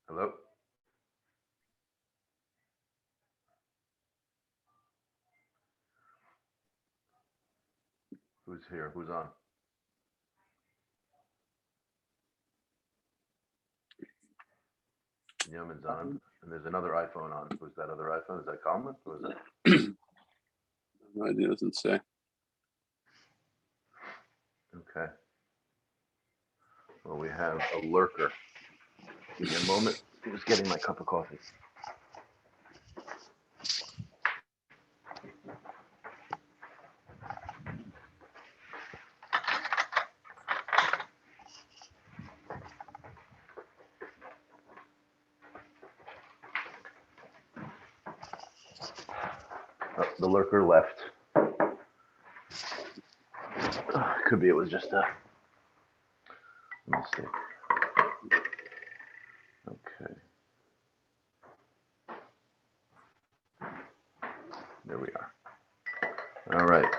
Hello? Who's here? Who's on? Yemen's on. And there's another iPhone on. Who's that other iPhone? Is that Kalman? Who is it? No idea, doesn't say. Okay. Well, we have a lurker. Give me a moment. I'm just getting my cup of coffee. Oh, the lurker left. Could be it was just a mistake. Okay. There we are. All right.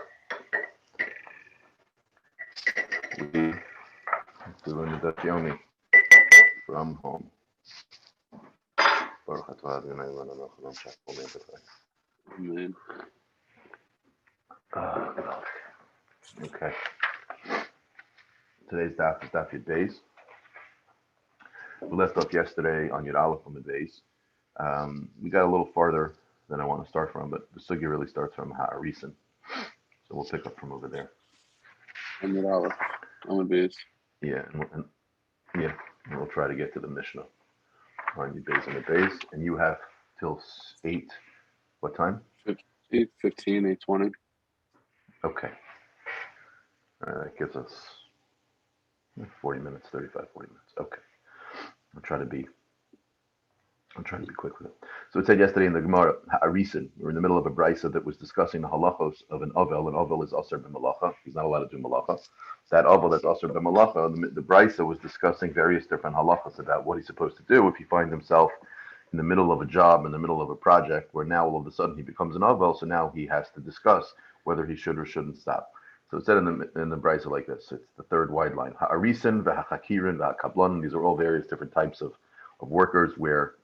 We doing the Daf Yomi from home. Man. Okay. Today's daf is Daf Yud Beis. We left off yesterday on Yud Aleph on the base. We got a little farther than I want to start from, but the sugya really starts from Ha'arisin. So we'll pick up from over there. I'm at Aleph. I'm a base. Yeah, and we'll try to get to the Mishnah on Yud Beis and the base. And you have till 8. What time? 8:15, 8:20. Okay. That gives us 40 minutes, 35, 40 minutes. Okay. I'm trying to be quick with it. So it said yesterday in the Gemara, Ha'arisin, we're in the middle of a brisa that was discussing the halachos of an avel. An avel is aser b'malacha. He's not allowed to do malacha. That avel that's aser b'malacha, the brisa was discussing various different halachos about what he's supposed to do if he finds himself in the middle of a job, in the middle of a project, where now all of a sudden he becomes an avel. So now he has to discuss whether he should or shouldn't stop. So it said in the brisa like this. It's the third wide line. Ha'arisin, v'ha'chakirin, v'ha'kablan. These are all various different types of workers where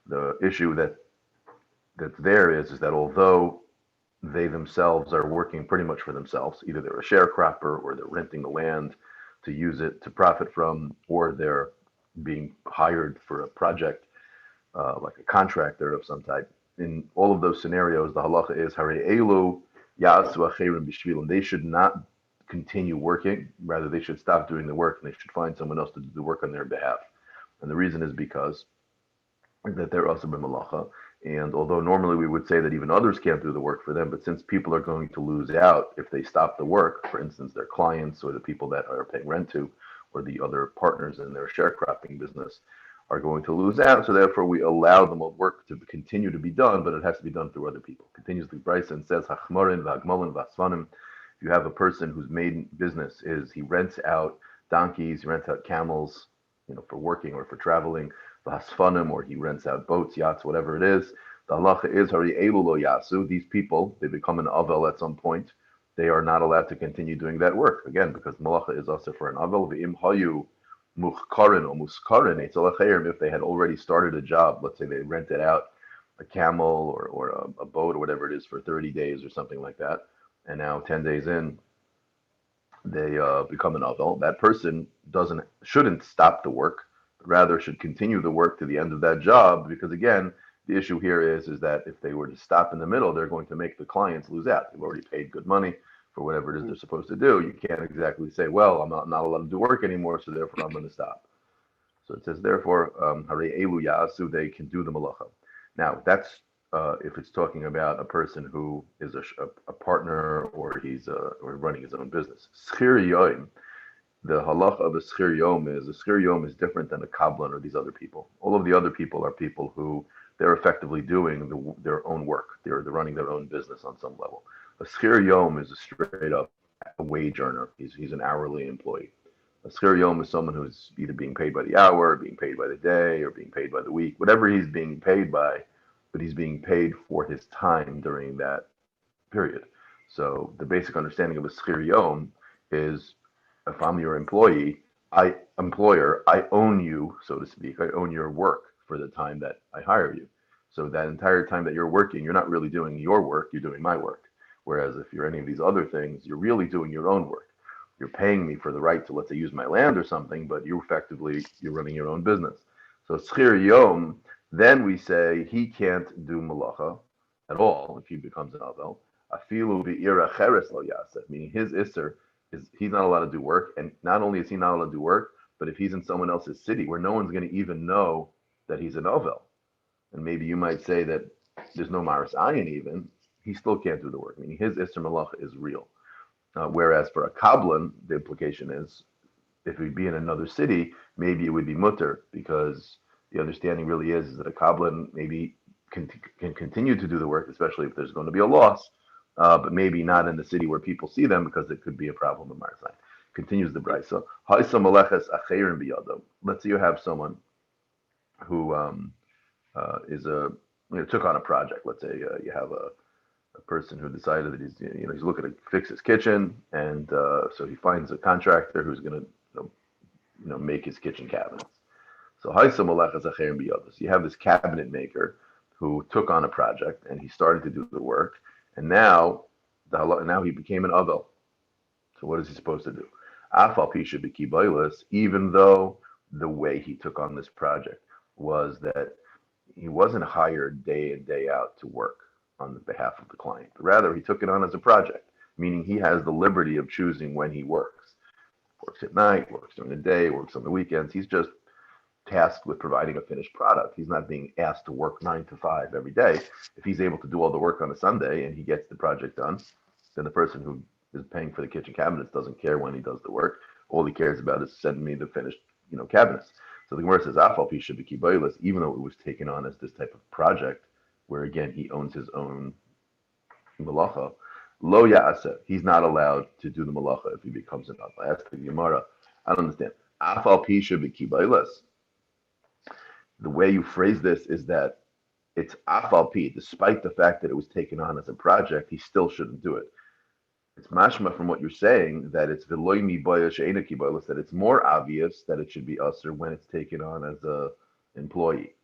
the issue that's there is that although they themselves are working pretty much for themselves, either they're a sharecropper or they're renting the land to use it to profit from, or they're being hired for a project like a contractor of some type. In all of those scenarios, the halacha is Hare Elu Ya'asu Acherim Bishvilim. They should not continue working, rather they should stop doing the work and they should find someone else to do the work on their behalf. And the reason is because that they're also b'malacha. And although normally we would say that even others can't do the work for them, but since people are going to lose out if they stop the work, for instance, their clients or the people that are paying rent to, or the other partners in their sharecropping business are going to lose out. So therefore we allow the work to continue to be done, but it has to be done through other people. Continues the brisa and says, Hachmarin v'agmalin v'asvanim. If you have a person whose main business is he rents out donkeys, he rents out camels, for working or for traveling, v'hasfanim, or he rents out boats, yachts, whatever it is. The halacha is Hari Elu lo yasu. These people, they become an avel at some point. They are not allowed to continue doing that work again because malacha is also for an avel. V'im hayu muchkarin or muskarin if they had already started a job. Let's say they rented out a camel or a boat or whatever it is for 30 days or something like that, and now 10 days in, they become an avel. That person shouldn't stop the work, rather should continue the work to the end of that job, because again, the issue here is that if they were to stop in the middle, they're going to make the clients lose out. They've already paid good money for whatever it is they're supposed to do. You can't exactly say, well, I'm not allowed to do work anymore, so therefore I'm going to stop. So it says, therefore, Hare Elu Ya'asu, they can do the malacha. Now, that's if it's talking about a person who is a partner or he's or running his own business. Schir Yoim, the halacha of a schir yom is different than a kablan or these other people. All of the other people are people who they're effectively doing their own work. They're running their own business on some level. A schir yom is a straight up wage earner. He's an hourly employee. A schir yom is someone who's either being paid by the hour, being paid by the day, or being paid by the week, whatever he's being paid by, but he's being paid for his time during that period. So the basic understanding of a schir yom is, if I'm your employer, I own you, so to speak. I own your work. for the time that I hire you. So that entire time that you're working, you're not really doing your work, you're doing my work. Whereas if you're any of these other things, you're really doing your own work. You're paying me for the right to, let's say, use my land or something, but you're running your own business. So schir yom, then we say he can't do malacha at all if he becomes an avel. Afilu bi'ira cheres lo yaseh, meaning his isser is he's not allowed to do work, and not only is he not allowed to do work, but if he's in someone else's city where no one's going to even know that he's an avel, and maybe you might say that there's no maris ayin even, he still can't do the work, meaning his isser malacha is real. Whereas for a kablan, the implication is if he'd be in another city, maybe it would be mutter because the understanding really is that a kablan maybe can continue to do the work, especially if there's going to be a loss, but maybe not in the city where people see them because it could be a problem with Marzai. Continues the brayso. Let's say you have someone who took on a project. Let's say you have a person who decided that he's looking to fix his kitchen, and so he finds a contractor who's going to make his kitchen cabinets. So you have this cabinet maker who took on a project and he started to do the work, and now he became an avel. So what is he supposed to do? Even though the way he took on this project was that he wasn't hired day in, day out to work on the behalf of the client. Rather, he took it on as a project, meaning he has the liberty of choosing when he works. Works at night, works during the day, works on the weekends. He's just tasked with providing a finished product. He's not being asked to work 9 to 5 every day. If he's able to do all the work on a Sunday and he gets the project done, then the person who is paying for the kitchen cabinets doesn't care when he does the work. All he cares about is sending me the finished, cabinets. So the Gemara says, "Afal pi should be kibaylis," even though it was taken on as this type of project, where again he owns his own malacha. Lo ya'aseh, he's not allowed to do the malacha if he becomes an aval. I asked the Gemara, I don't understand. Afal pi should be kibaylis. The way you phrase this is that it's afal pi, despite the fact that it was taken on as a project, he still shouldn't do it. It's mashma from what you're saying that it's v'loy mi boya she'ena kibaylis, that it's more obvious that it should be usher when it's taken on as a employee.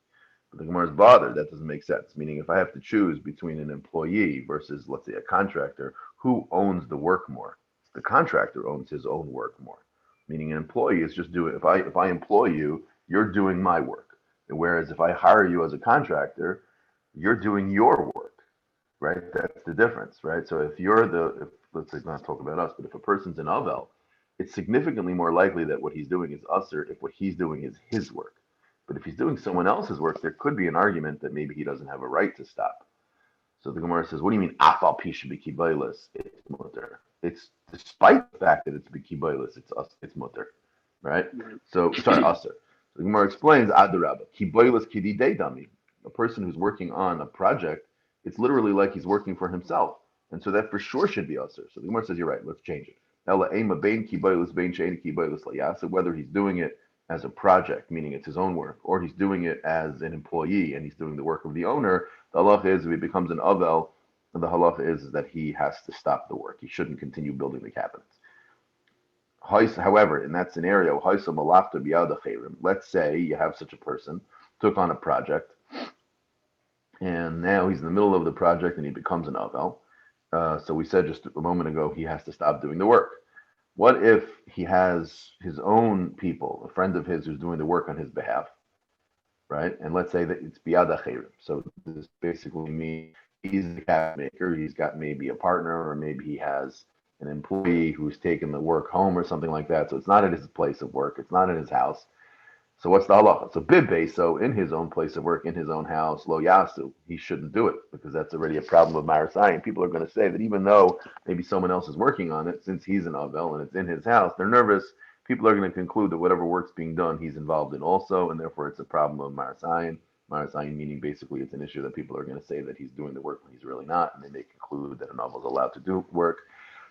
But the Gemara is bothered. That doesn't make sense. Meaning, if I have to choose between an employee versus, let's say, a contractor, who owns the work more? The contractor owns his own work more. Meaning, an employee is just doing. If I employ you, you're doing my work. Whereas if I hire you as a contractor, you're doing your work, right? That's the difference, right? So if let's say not talk about us, but if a person's an avel, it's significantly more likely that what he's doing is usher if what he's doing is his work. But if he's doing someone else's work, there could be an argument that maybe he doesn't have a right to stop. So the Gemara says, what do you mean afal pi should be kibaylis? It's mutter. It's despite the fact that it's kibaylis, it's mutter, right? So sorry, usher. So the Gemara explains adarabba kibaylis kididei dami. A person who's working on a project, it's literally like he's working for himself, and so that for sure should be usher. So the Gemara says, you're right. Let's change it. Ela ema bein kibaylis bein she'ena kibaylis layasa. Whether he's doing it as a project, meaning it's his own work, or he's doing it as an employee and he's doing the work of the owner, the halacha is if he becomes an avel, the halacha is that he has to stop the work. He shouldn't continue building the cabinets. However, in that scenario, let's say you have such a person, took on a project, and now he's in the middle of the project and he becomes an avel. So we said just a moment ago, he has to stop doing the work. What if he has his own people, a friend of his who's doing the work on his behalf, right? And let's say that it's biyad acherim. So this basically means he's the cabinet maker. He's got maybe a partner, or maybe he has an employee who's taken the work home or something like that. So it's not at his place of work. It's not at his house. So what's the halacha? So bibbe, so in his own place of work, in his own house, lo yasu, he shouldn't do it because that's already a problem of marasai. And people are going to say that even though maybe someone else is working on it, since he's an avel and it's in his house, they're nervous. People are going to conclude that whatever work's being done, he's involved in also, and therefore it's a problem of marasai. Marasai meaning basically it's an issue that people are going to say that he's doing the work when he's really not, and they may conclude that an avel is allowed to do work.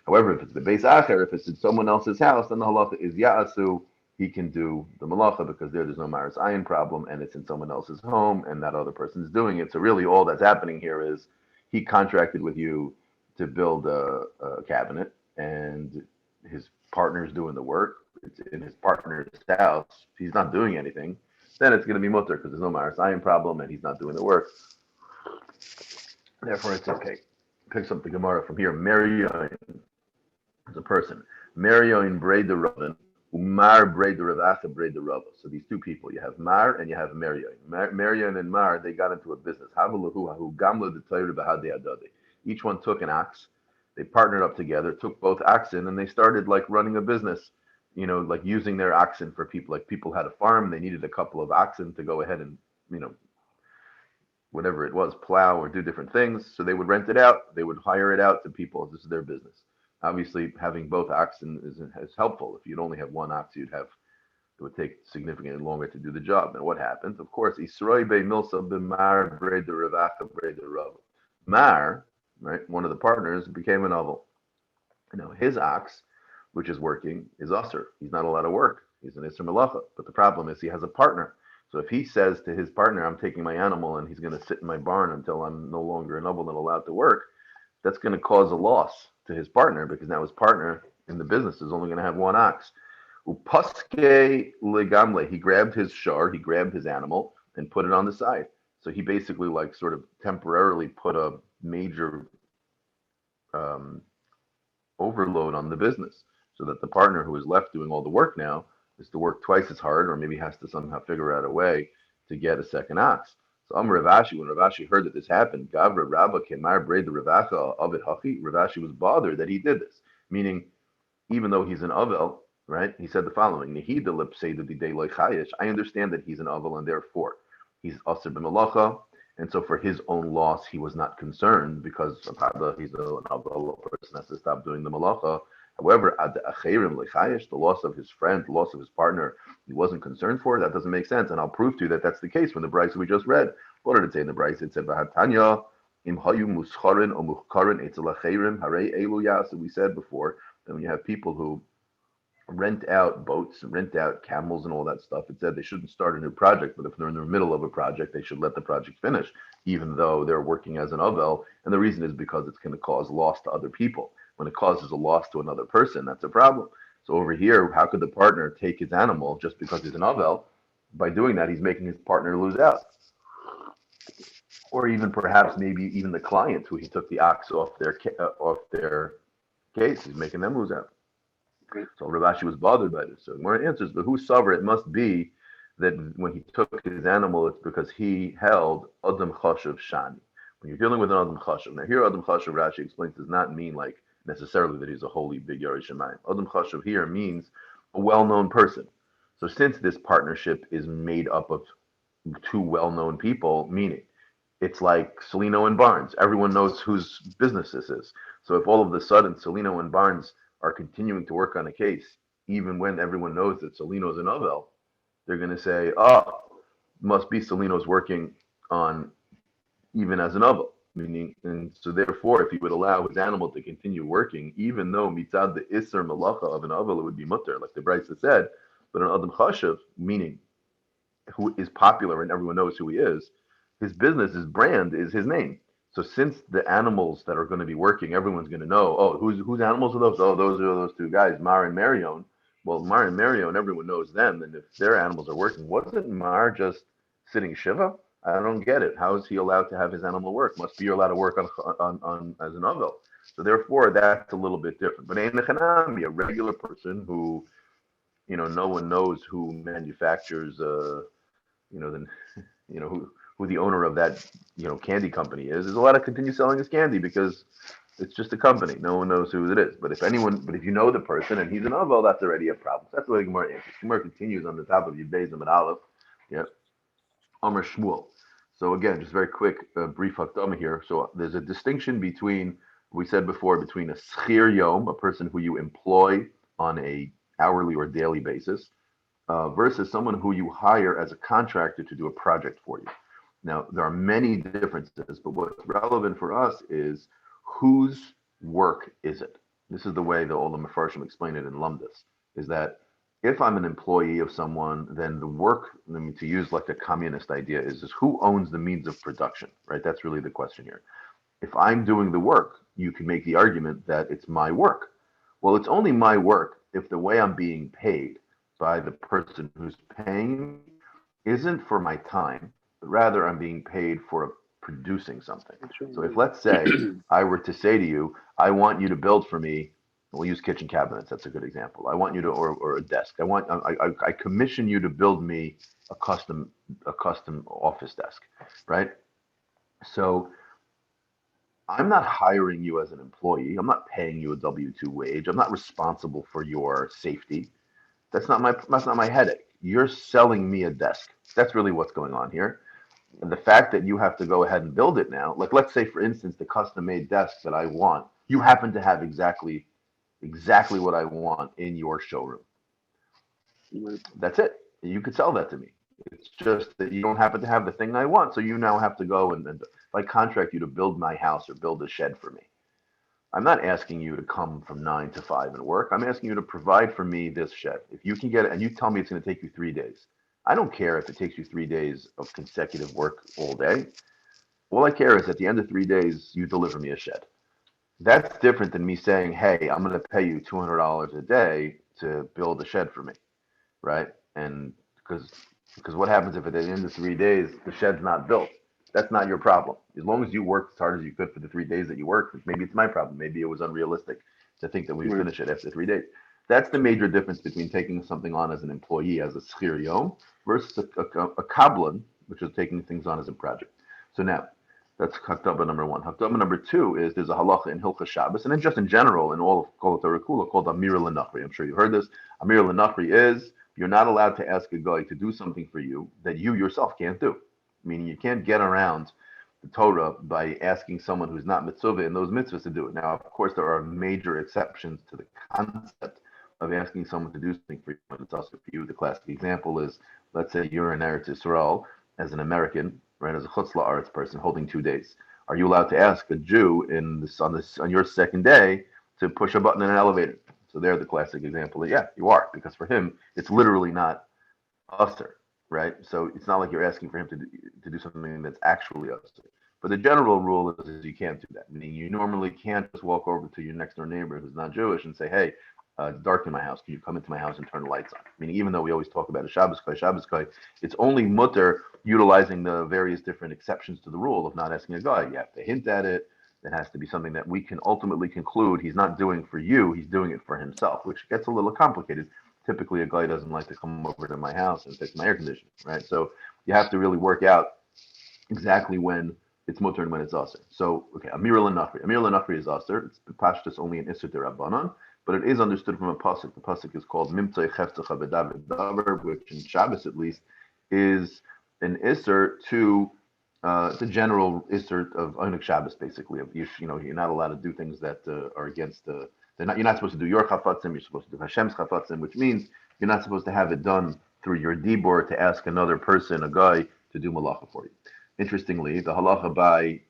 However, if it's the beis acher, if it's in someone else's house, then the halacha is ya'asu. He can do the malacha because there's no maris ayin problem, and it's in someone else's home, and that other person is doing it. So really, all that's happening here is he contracted with you to build a cabinet, and his partner's doing the work. It's in his partner's house. He's not doing anything. then it's going to be mutter because there's no marasayim problem and he's not doing the work. Therefore, it's okay. Picks up the Gemara from here. Marioin is a person. Marioin braid the Rabin, Umar braid the Ravacha braid the Rava. So these two people, you have Mar and you have Marioin. Marioin and Mar, they got into a business. Each one took an ox. They partnered up together, took both oxen, and they started like running a business. Like using their oxen for people. Like people had a farm, they needed a couple of oxen to go ahead and whatever it was, plow or do different things. So they would rent it out. They would hire it out to people. This is their business. Obviously, having both oxen is helpful. If you'd only have one ox, it would take significantly longer to do the job. And what happens? Of course, Isroi be milsa b'mar braid the Ravacha braid the Rav. Mar, right, one of the partners, became a novel. His ox, which is working, is usher. He's not allowed to work. He's an Isser Malacha. But the problem is he has a partner. So if he says to his partner, I'm taking my animal and he's going to sit in my barn until I'm no longer an novel and allowed to work, that's going to cause a loss to his partner because now his partner in the business is only going to have one ox. Upaske legamle, he grabbed his shar, he grabbed his animal and put it on the side. So he basically like sort of temporarily put a major overload on the business so that the partner who is left doing all the work now is to work twice as hard, or maybe has to somehow figure out a way to get a second ox. So Rav Ashi, when Rav Ashi heard that this happened, Gavra Rabba Kemar braid the Ravacha of it Hachi, Rav Ashi was bothered that he did this. Meaning, even though he's an Avel, right? He said the following: I understand that he's an Avel and therefore he's Aser b'melacha, and so for his own loss he was not concerned because he's an Avel, a person has to stop doing the malacha. However, the loss of his friend, the loss of his partner, he wasn't concerned for. That doesn't make sense. And I'll prove to you that that's the case when the Bryce we just read. What did it say in the Bryce? It said, im hayu muscharin or muchkarin etzel acherim harei elu yas. We said before that when you have people who rent out boats, rent out camels and all that stuff, it said they shouldn't start a new project, but if they're in the middle of a project, they should let the project finish, even though they're working as an avel. And the reason is because it's going to cause loss to other people. When it causes a loss to another person, that's a problem. So over here, how could the partner take his animal just because he's an avel? By doing that, he's making his partner lose out. Or even perhaps maybe even the client who he took the ox off their case, he's making them lose out. So Rav Ashi was bothered by this. So Gemara answers, but who's sovereign? It must be that when he took his animal, it's because he held Adam Chashav Shani. When you're dealing with an Adam Chashav, now here Adam Chashav, Rashi explains, does not mean like necessarily that he's a holy big Yarei Shemayim. Adam Chashav here means a well-known person. So since this partnership is made up of two well-known people, meaning it's like Celino and Barnes. Everyone knows whose business this is. So if all of a sudden Celino and Barnes are continuing to work on a case, even when everyone knows that Celino's an Avel, they're going to say, must be Celino's working on even as an Avel. Meaning, and so therefore, if he would allow his animal to continue working, even though mitzad the iser malacha of an avel, it would be mutter, like the Brisa said, but an adam chashav, meaning who is popular and everyone knows who he is, his business, his brand is his name. So since the animals that are going to be working, everyone's going to know, whose animals are those? Oh, those are those two guys, Mar and Marion. Well, Mar and Marion, everyone knows them, and if their animals are working, wasn't Mar just sitting shiva? I don't get it. How is he allowed to have his animal work? Must be you're allowed to work on as an avel. So therefore, that's a little bit different. But Ein Lechanami, a regular person who, no one knows who manufactures, who the owner of that, candy company is. There's a lot of continue selling his candy because it's just a company. No one knows who it is. But if you know the person and he's an avel, that's already a problem. So that's the way Gemara answers. Gemara continues on the top of Yud Beis and Aleph. Yeah. Amr Shmuel. So again, just very quick, brief hakdama here. So there's a distinction between, we said before, between a schir yom, a person who you employ on a hourly or daily basis, versus someone who you hire as a contractor to do a project for you. Now, there are many differences, but what's relevant for us is whose work is it? This is the way that all the Mefarshim explain it in Lumdis, is that if I'm an employee of someone, then the work, to use like a communist idea, is who owns the means of production, right? That's really the question here. If I'm doing the work, you can make the argument that it's my work. Well, it's only my work if the way I'm being paid by the person who's paying me isn't for my time, but rather I'm being paid for producing something. So if, Sure. let's say, I were to say to you, I want you to build for me, we'll use kitchen cabinets, that's a good example. I want you to, or a desk. I commission you to build me a custom office desk, right? So I'm not hiring you as an employee. I'm not paying you a W-2 wage. I'm not responsible for your safety. That's not my headache. You're selling me a desk. That's really what's going on here. And the fact that you have to go ahead and build it now, like let's say for instance, the custom made desk that I want, you happen to have exactly what I want in your showroom. Right. That's it. You could sell that to me. It's just that you don't happen to have the thing I want, so you now have to go and if I contract you to build my house or build a shed for me, I'm not asking you to come from 9 to 5 and work. I'm asking you to provide for me this shed. If you can get it, and you tell me it's going to take you 3 days, I don't care if it takes you 3 days of consecutive work all day. All I care is at the end of 3 days, you deliver me a shed. That's different than me saying, hey, I'm going to pay you $200 a day to build a shed for me, right? And because what happens if at the end of 3 days the shed's not built? That's not your problem. As long as you worked as hard as you could for the 3 days that you worked, maybe it's my problem. Maybe it was unrealistic to think that we would Right. finish it after 3 days. That's the major difference between taking something on as an employee, as a schir yom, versus a kablan, which is taking things on as a project. So now, that's Hakdama number one. Hakdama number two is there's a halacha in Hilchas Shabbos, and then just in general in all of Kol Torah Kula called Amir L'Nachri. I'm sure you heard this. Amir L'Nachri is you're not allowed to ask a guy to do something for you that you yourself can't do. Meaning you can't get around the Torah by asking someone who's not mitzvah in those mitzvahs to do it. Now, of course, there are major exceptions to the concept of asking someone to do something for you. It's also for you. The classic example is, let's say you're in Eretz Yisrael as an American, right, as a Chutz La'aretz person holding 2 days. Are you allowed to ask a Jew on your second day to push a button in an elevator? So they're the classic example that, yeah, you are, because for him, it's literally not usher, right? So it's not like you're asking for him to do something that's actually usher. But the general rule is you can't do that. Meaning you normally can't just walk over to your next door neighbor who's not Jewish and say, hey, it's dark in my house. Can you come into my house and turn the lights on? Meaning, even though we always talk about a Shabbos Kai, it's only mutter utilizing the various different exceptions to the rule of not asking a guy. You have to hint at it. It has to be something that we can ultimately conclude he's not doing for you, he's doing it for himself, which gets a little complicated. Typically, a guy doesn't like to come over to my house and fix my air conditioning, right? So you have to really work out exactly when it's mutter and when it's aser. So, okay, Amir L'Nachri. Amir L'Nachri is aser. It's pashtus only an Isser Derabanan, but it is understood from a pasuk. The pasuk is called Mimtzei Cheftecha V'David Davar, which in Shabbos at least is an Isser to the general Isser of Oneg Shabbos, basically. Of you're not allowed to do things that are against the. You're not supposed to do your chafatzim. You're supposed to do Hashem's chafatzim, which means you're not supposed to have it done through your dibor to ask another person, a guy, to do malacha for you. Interestingly, the halacha by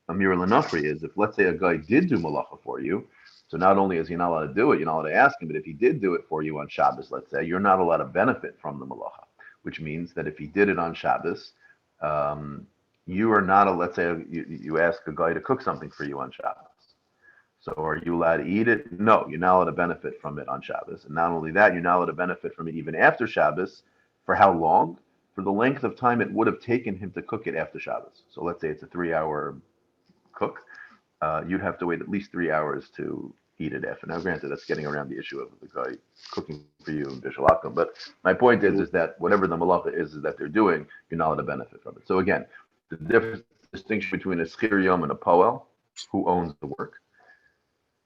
Amir L'Nachri is if, let's say, a guy did do malacha for you, so not only is he not allowed to do it, you're not allowed to ask him, but if he did do it for you on Shabbos, let's say, you're not allowed to benefit from the malacha, which means that if he did it on Shabbos, you are not, let's say, you ask a guy to cook something for you on Shabbos. So are you allowed to eat it? No, you're not allowed to benefit from it on Shabbos. And not only that, you're not allowed to benefit from it even after Shabbos. For how long? For the length of time it would have taken him to cook it after Shabbos. So let's say it's a 3-hour cook. You'd have to wait at least 3 hours to eat it after. Now, granted, that's getting around the issue of the guy cooking for you in Bishalakim. But my point is that whatever the malacha is that they're doing, you're not allowed to benefit from it. So again, the distinction between a schir yom and a poel, who owns the work,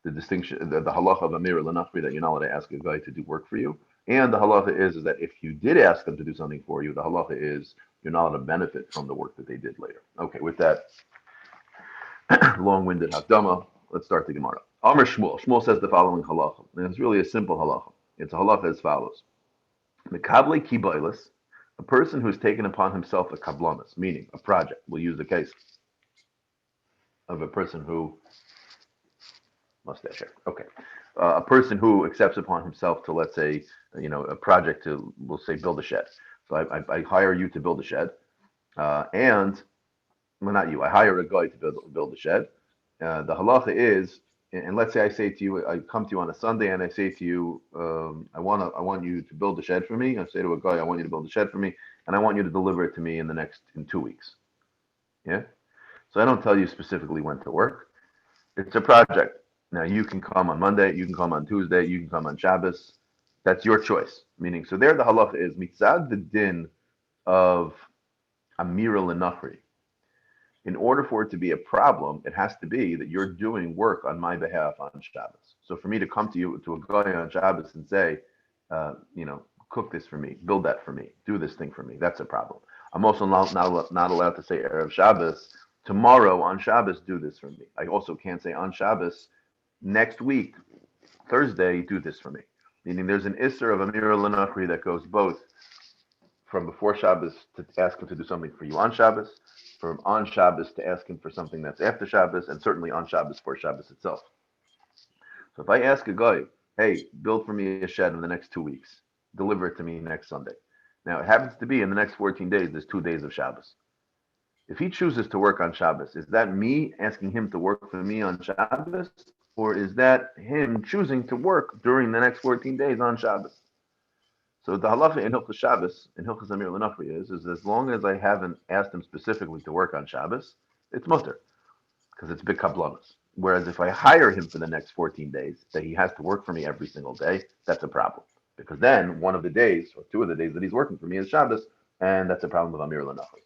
the distinction, the halacha of Amir L'Nachri, that you're not allowed to ask a guy to do work for you. And the halacha is that if you did ask them to do something for you, the halacha is you're not allowed to benefit from the work that they did later. Okay, with that long-winded hakdama, let's start the Gemara. Amr Shmuel. Shmuel says the following halacha, and it's really a simple halacha. It's a halacha as follows: Mekable kiboilis, a person who's taken upon himself a kablanis, meaning a project. We'll use the case of a person who mustache hair. Okay. A person who accepts upon himself to, let's say, a project to, we'll say, build a shed. So I hire you to build a shed, and well, not you. I hire a guy to build a shed. The halacha is and let's say I say to you, I come to you on a Sunday and I say to you, I want you to build a shed for me. I say to a guy, I want you to build a shed for me, and I want you to deliver it to me in 2 weeks. Yeah. So I don't tell you specifically when to work. It's a project. Now you can come on Monday, you can come on Tuesday, you can come on Shabbos. That's your choice. Meaning, so there the halacha is mitzad the din of amira lenachri. In order for it to be a problem, it has to be that you're doing work on my behalf on Shabbos. So for me to come to you, to a guy on Shabbos and say, cook this for me, build that for me, do this thing for me, that's a problem. I'm also not allowed to say Erev Shabbos, tomorrow on Shabbos, do this for me. I also can't say on Shabbos, next week, Thursday, do this for me. Meaning there's an Isser of Amir Lanachri that goes both from before Shabbos to ask him to do something for you on Shabbos, from on Shabbos to ask him for something that's after Shabbos, and certainly on Shabbos for Shabbos itself. So if I ask a guy, hey, build for me a shed in the next 2 weeks, deliver it to me next Sunday. Now it happens to be in the next 14 days, there's 2 days of Shabbos. If he chooses to work on Shabbos, is that me asking him to work for me on Shabbos, or is that him choosing to work during the next 14 days on Shabbos? So the halacha in Hilchos Shabbos, in Hilchos Amir L'Nachri is as long as I haven't asked him specifically to work on Shabbos, it's mutter, because it's big kablanas. Whereas if I hire him for the next 14 days, that he has to work for me every single day, that's a problem. Because then one of the days, or 2 of the days that he's working for me is Shabbos, and that's a problem with Amir L'Nachri.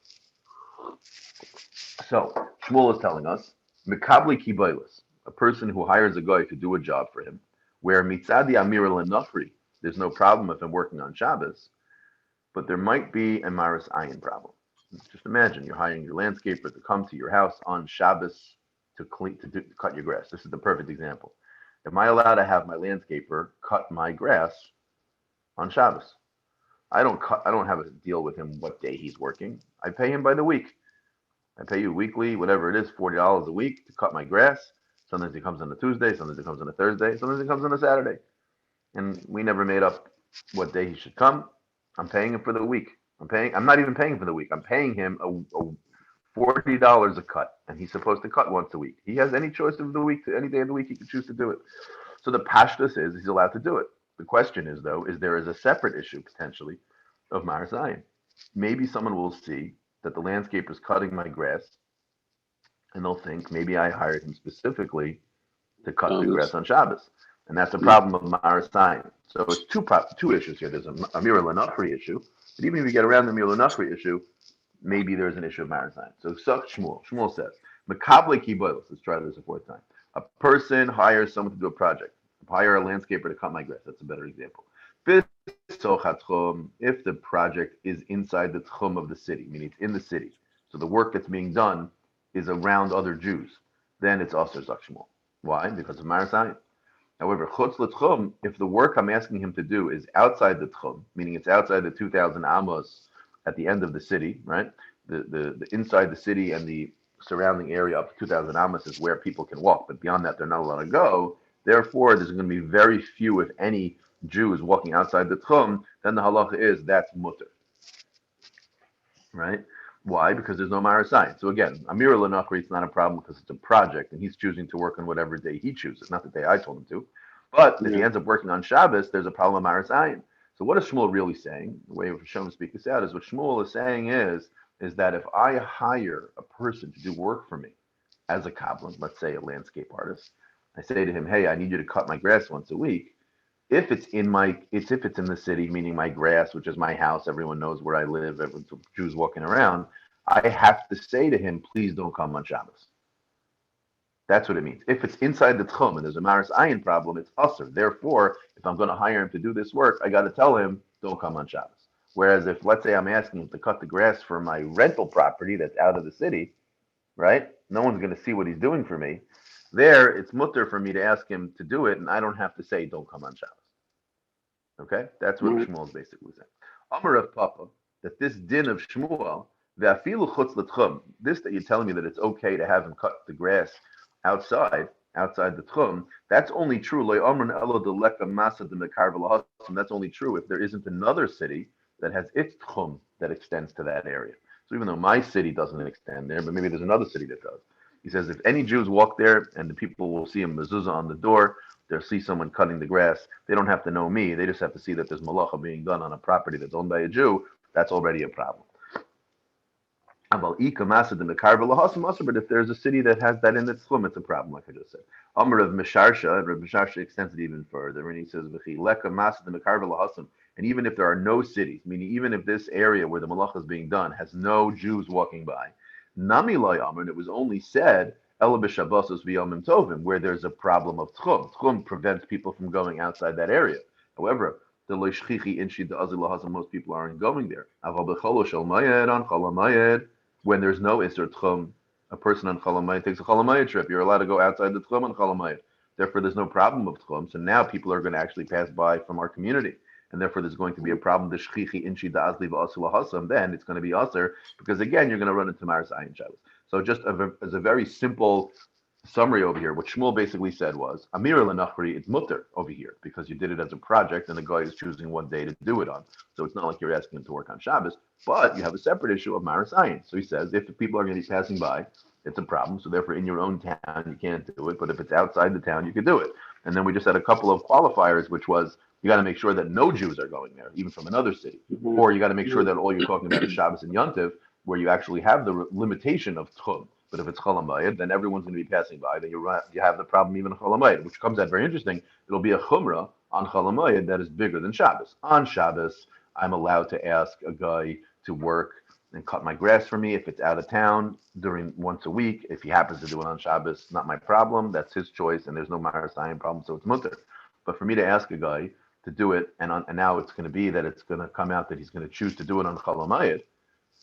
So Shmuel is telling us, Mikabli Kibaylis, a person who hires a guy to do a job for him, where Mitzadi Amir L'Nachri, there's no problem if I'm working on Shabbos, but there might be a Maris Ayin problem. Just imagine you're hiring your landscaper to come to your house on Shabbos to cut your grass. This is the perfect example. Am I allowed to have my landscaper cut my grass on Shabbos? I don't have a deal with him what day he's working. I pay him by the week. I pay you weekly, whatever it is, $40 a week to cut my grass. Sometimes he comes on a Tuesday, sometimes he comes on a Thursday, sometimes he comes on a Saturday. And we never made up what day he should come. I'm paying him for the week. I'm not even paying him for the week. I'm paying him a $40 a cut, and he's supposed to cut once a week. He has any choice of the week, any day of the week he can choose to do it. So the pashtus is he's allowed to do it. The question is, though, there is a separate issue potentially of Maris Ayin. Maybe someone will see that the landscaper is cutting my grass, and they'll think maybe I hired him specifically to cut the grass on Shabbos. And that's a problem of Maris Ayin. So it's two issues here. There's a Amir L'Nachri issue, but even if you get around the Amir L'Nachri issue, maybe there's an issue of Maris Ayin. So Shmuel says, Makable Kibolos, let's try this a fourth time. A person hires someone to do a project. Hire a landscaper to cut my grass. That's a better example. If the project is inside the tchum of the city, meaning it's in the city, so the work that's being done is around other Jews, then it's also Zak Shmuel. Why? Because of Maris Ayin. However, chutz l'tchum, if the work I'm asking him to do is outside the tchum, meaning it's outside the 2,000 amos at the end of the city, right? The inside the city and the surrounding area up to 2,000 amos is where people can walk, but beyond that, they're not allowed to go. Therefore, there's going to be very few, if any, Jews walking outside the tchum. Then the halacha is that's mutter, right? Why? Because there's no Maris Ayin. So again, Amir L'Nachri, it's not a problem because it's a project and he's choosing to work on whatever day he chooses, not the day I told him to. But if he ends up working on Shabbos, there's a problem of Maris Ayin. So what is Shmuel really saying? The way Hashem speaks this out is what Shmuel is saying is that if I hire a person to do work for me as a kabbalah, let's say a landscape artist, I say to him, hey, I need you to cut my grass once a week. If it's in the city, meaning my grass, which is my house, everyone knows where I live, everyone's Jews walking around, I have to say to him, please don't come on Shabbos. That's what it means. If it's inside the tchum and there's a Maris Ayin problem, it's usher. Therefore, if I'm going to hire him to do this work, I got to tell him, don't come on Shabbos. Whereas if, let's say I'm asking him to cut the grass for my rental property that's out of the city, right? No one's going to see what he's doing for me. There, it's mutter for me to ask him to do it, and I don't have to say, don't come on Shabbos. Okay? That's what Shmuel is basically saying. Amar of Papa, that this din of Shmuel, this that you're telling me that it's okay to have him cut the grass outside the tchum, that's only true. That's only true if there isn't another city that has its tchum that extends to that area. So even though my city doesn't extend there, but maybe there's another city that does. He says if any Jews walk there and the people will see a mezuzah on the door, they'll see someone cutting the grass. They don't have to know me. They just have to see that there's malacha being done on a property that's owned by a Jew. That's already a problem. But if there's a city that has that in its tchum, it's a problem, like I just said. Amr of Misharsha, and Rav Misharsha extends it even further, and he says, and even if there are no cities, meaning even if this area where the malacha is being done has no Jews walking by, Nami loy Amr, and it was only said, Ela b'Shabbosos v'yomim tovim, where there's a problem of tchum. Tchum prevents people from going outside that area. However, the loishchichi inshi the azil most people aren't going there. Aval b'cholo shel mayed on cholamayed. When there's no Isser Tchum, a person on Cholamayid takes a Cholamayid trip. You're allowed to go outside the Tchum on Cholamayid. Therefore, there's no problem of Tchum. So now people are going to actually pass by from our community. And therefore, there's going to be a problem. The Shchichi Inshi Da'azli V'Asul Hasam. Then it's going to be Aser because, again, you're going to run into Maris Ayin Shabbos. So just as a very simple summary over here, what Shmuel basically said was, Amir L'Nachri, it's mutter over here because you did it as a project and the guy is choosing one day to do it on. So it's not like you're asking him to work on Shabbos, but you have a separate issue of Maris Ayin. So he says, if the people are going to be passing by, it's a problem. So therefore, in your own town, you can't do it. But if it's outside the town, you can do it. And then we just had a couple of qualifiers, which was, you got to make sure that no Jews are going there, even from another city. Or you got to make sure that all you're talking about is Shabbos and Yontiv, where you actually have the limitation of Tchum. But if it's Cholamayid, then everyone's going to be passing by. Then you have the problem even in Cholamayid, which comes out very interesting. It'll be a Chumrah on Cholamayid that is bigger than Shabbos. On Shabbos, I'm allowed to ask a guy to work and cut my grass for me if it's out of town during once a week. If he happens to do it on Shabbos, not my problem. That's his choice, and there's no Marasayan problem, so it's mutter. But for me to ask a guy to do it, and now it's going to be that it's going to come out that he's going to choose to do it on Cholamayid,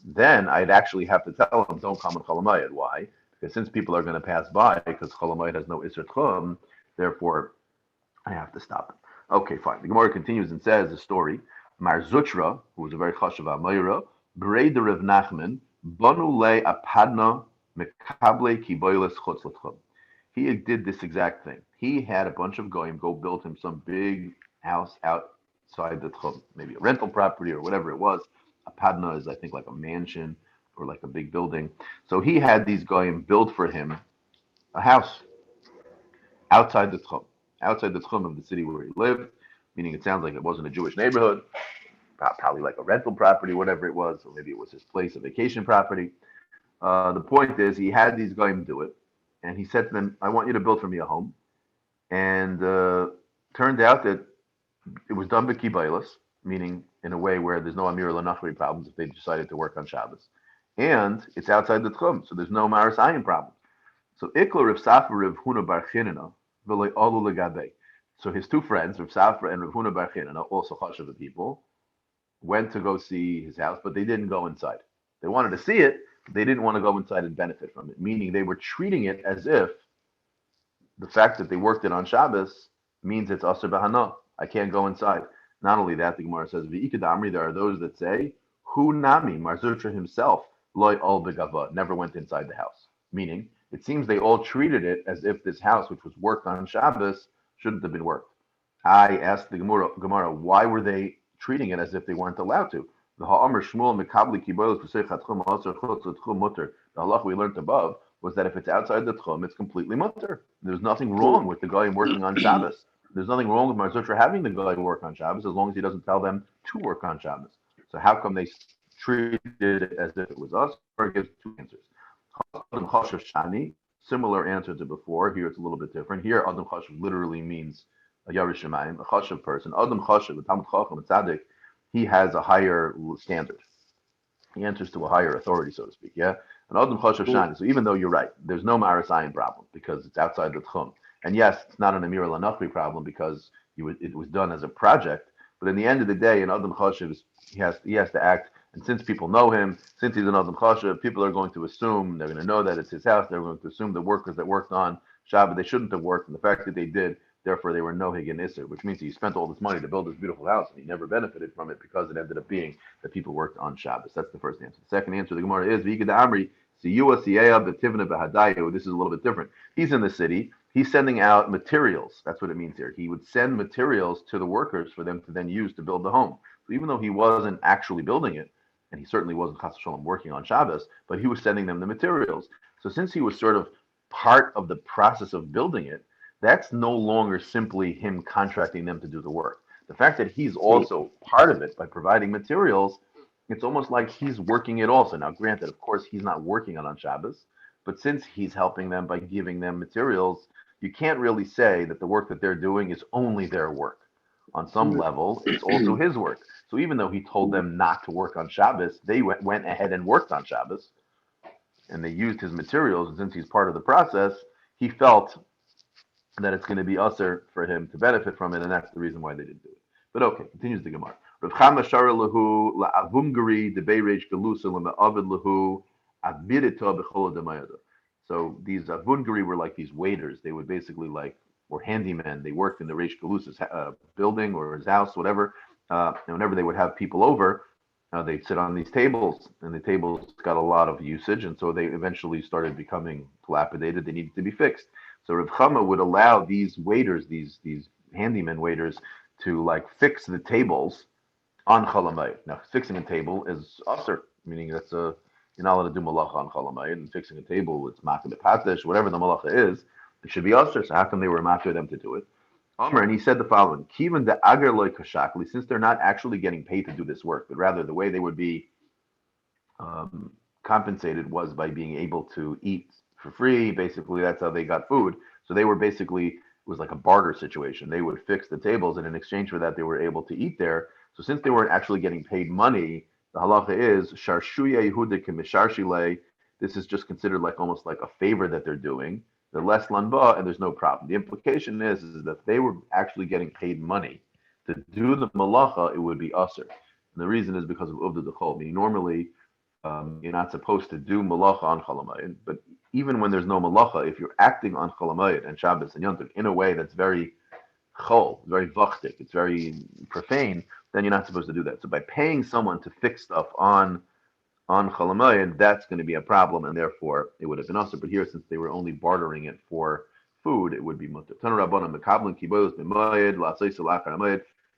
then I'd actually have to tell him, don't come on Cholamayid. Why? Because since people are going to pass by, because Cholamayid has no Isser Tchum, therefore I have to stop him. Okay, fine. The Gemara continues and says the story. Mar Zutra, who was a very chashav Amayra, Brei de Rav Nachman, Banu le apadna mekable kiboiles chutz l'tchum. He did this exact thing. He had a bunch of goyim go build him some big house outside the tchum, maybe a rental property or whatever it was. A padna is, I think, like a mansion or like a big building. So he had these goyim build for him a house outside the tchum of the city where he lived, meaning it sounds like it wasn't a Jewish neighborhood, probably like a rental property, whatever it was, or maybe it was his place, a vacation property. The point is, he had these goyim do it, and he said to them, I want you to build for me a home. And turned out that it was done by kibaylas, meaning in a way where there's no Amir L'Nachri problems if they decided to work on Shabbos. And it's outside the Tchum, so there's no Maris Ayin problem. So Ikla Rav Safra Rav Huna Bar Chinana v'lei alu legabe. So his two friends, Rav Safra and Rav Huna Bar Chinana, also chashav people, went to go see his house, but they didn't go inside. They wanted to see it, but they didn't want to go inside and benefit from it, meaning they were treating it as if the fact that they worked it on Shabbos means it's Asr Bahana. I can't go inside. Not only that, the Gemara says, there are those that say, Hu Nami, Mar Zutra himself, Loy Al Begava, never went inside the house. Meaning, it seems they all treated it as if this house, which was worked on Shabbos, shouldn't have been worked. I asked the Gemara, why were they treating it as if they weren't allowed to? The Ha'amr Shmuel Mekabli Kibolos V'Seichat Chum Asr Chutz L'Tchum Mutter. The halach we learned above was that if it's outside the Tchum, it's completely mutter. There's nothing wrong with the guy working on Shabbos. There's nothing wrong with Mar Zutra having the guy work on Shabbos as long as he doesn't tell them to work on Shabbos. So how come they treated it as if it was us? Or it gives two answers. Adam Chashav Shani, similar answer to before. Here it's a little bit different. Here Adam Chashav literally means a Yarish Shemayim, a Chashav person. Adam Chashav, the Talmud Chacham, a Tzaddik, he has a higher standard. He answers to a higher authority, so to speak. Yeah. And Adam Chashav Shani. So even though you're right, there's no Maris Ayin problem because it's outside the Tchum. And yes, it's not an Amir L'Nachri problem because it was done as a project. But in the end of the day, an Adam Chashav, he has to act. And since people know him, since he's an Adam Chashav, people are going to assume, they're going to know that it's his house. They're going to assume the workers that worked on Shabbat, they shouldn't have worked. And the fact that they did, therefore they were no Higgin Isser, which means he spent all this money to build this beautiful house and he never benefited from it because it ended up being that people worked on Shabbos. That's the first answer. The second answer, the Gemara is, V'ikad Amri, Siyua Siyeya B'tivna B'hadayu. This is a little bit different. He's in the city. He's sending out materials. That's what it means here. He would send materials to the workers for them to then use to build the home. So even though he wasn't actually building it, and he certainly wasn't Chas Shalom working on Shabbos, but he was sending them the materials. So since he was sort of part of the process of building it, that's no longer simply him contracting them to do the work. The fact that he's Right. also part of it by providing materials, it's almost like he's working it also. Now, granted, of course, he's not working on Shabbos, but since he's helping them by giving them materials, you can't really say that the work that they're doing is only their work. On some Right. level, it's also his work. So even though he told them not to work on Shabbos, they went ahead and worked on Shabbos, and they used his materials. And since he's part of the process, he felt that it's going to be usher for him to benefit from it, and that's the reason why they didn't do it. But okay, continues the Gemara. Rav Chama shara lahu la'avumgari debeirej galusa lema'avid lahu avidita b'chola demayada. So these avungari were like these waiters. They would basically were handymen. They worked in the Reish Galusa's building or his house, whatever. And whenever they would have people over, they'd sit on these tables, and the tables got a lot of usage, and so they eventually started becoming dilapidated. They needed to be fixed. So Rav Chama would allow these waiters, these handyman waiters, to fix the tables on Cholamayit. Now, fixing a table is usher, meaning you're not allowed to do malacha on Cholamayit, and fixing a table, it's makah b'patesh, whatever the malacha is, it should be usher. So how come they were makah them to do it? Omer, and he said the following: Kivan de agar loy kashakli, since they're not actually getting paid to do this work, but rather the way they would be compensated was by being able to eat for free. Basically, that's how they got food. So they were basically, it was like a barter situation. They would fix the tables, and in exchange for that, they were able to eat there. So since they weren't actually getting paid money, the halacha is sharshuya yehudik misharshile. This is just considered almost like a favor that they're doing. They're less lanba, and there's no problem. The implication is that if they were actually getting paid money to do the malacha, it would be usher. And the reason is because of uvda dechol. Meaning normally you're not supposed to do malacha on cholamayid, but even when there's no malacha, if you're acting on cholamayid and Shabbos and Yontif in a way that's very chol, very vachtik, it's very profane, then you're not supposed to do that. So by paying someone to fix stuff on cholamayid, that's going to be a problem, and therefore it would have been usher. But here, since they were only bartering it for food, it would be mutter.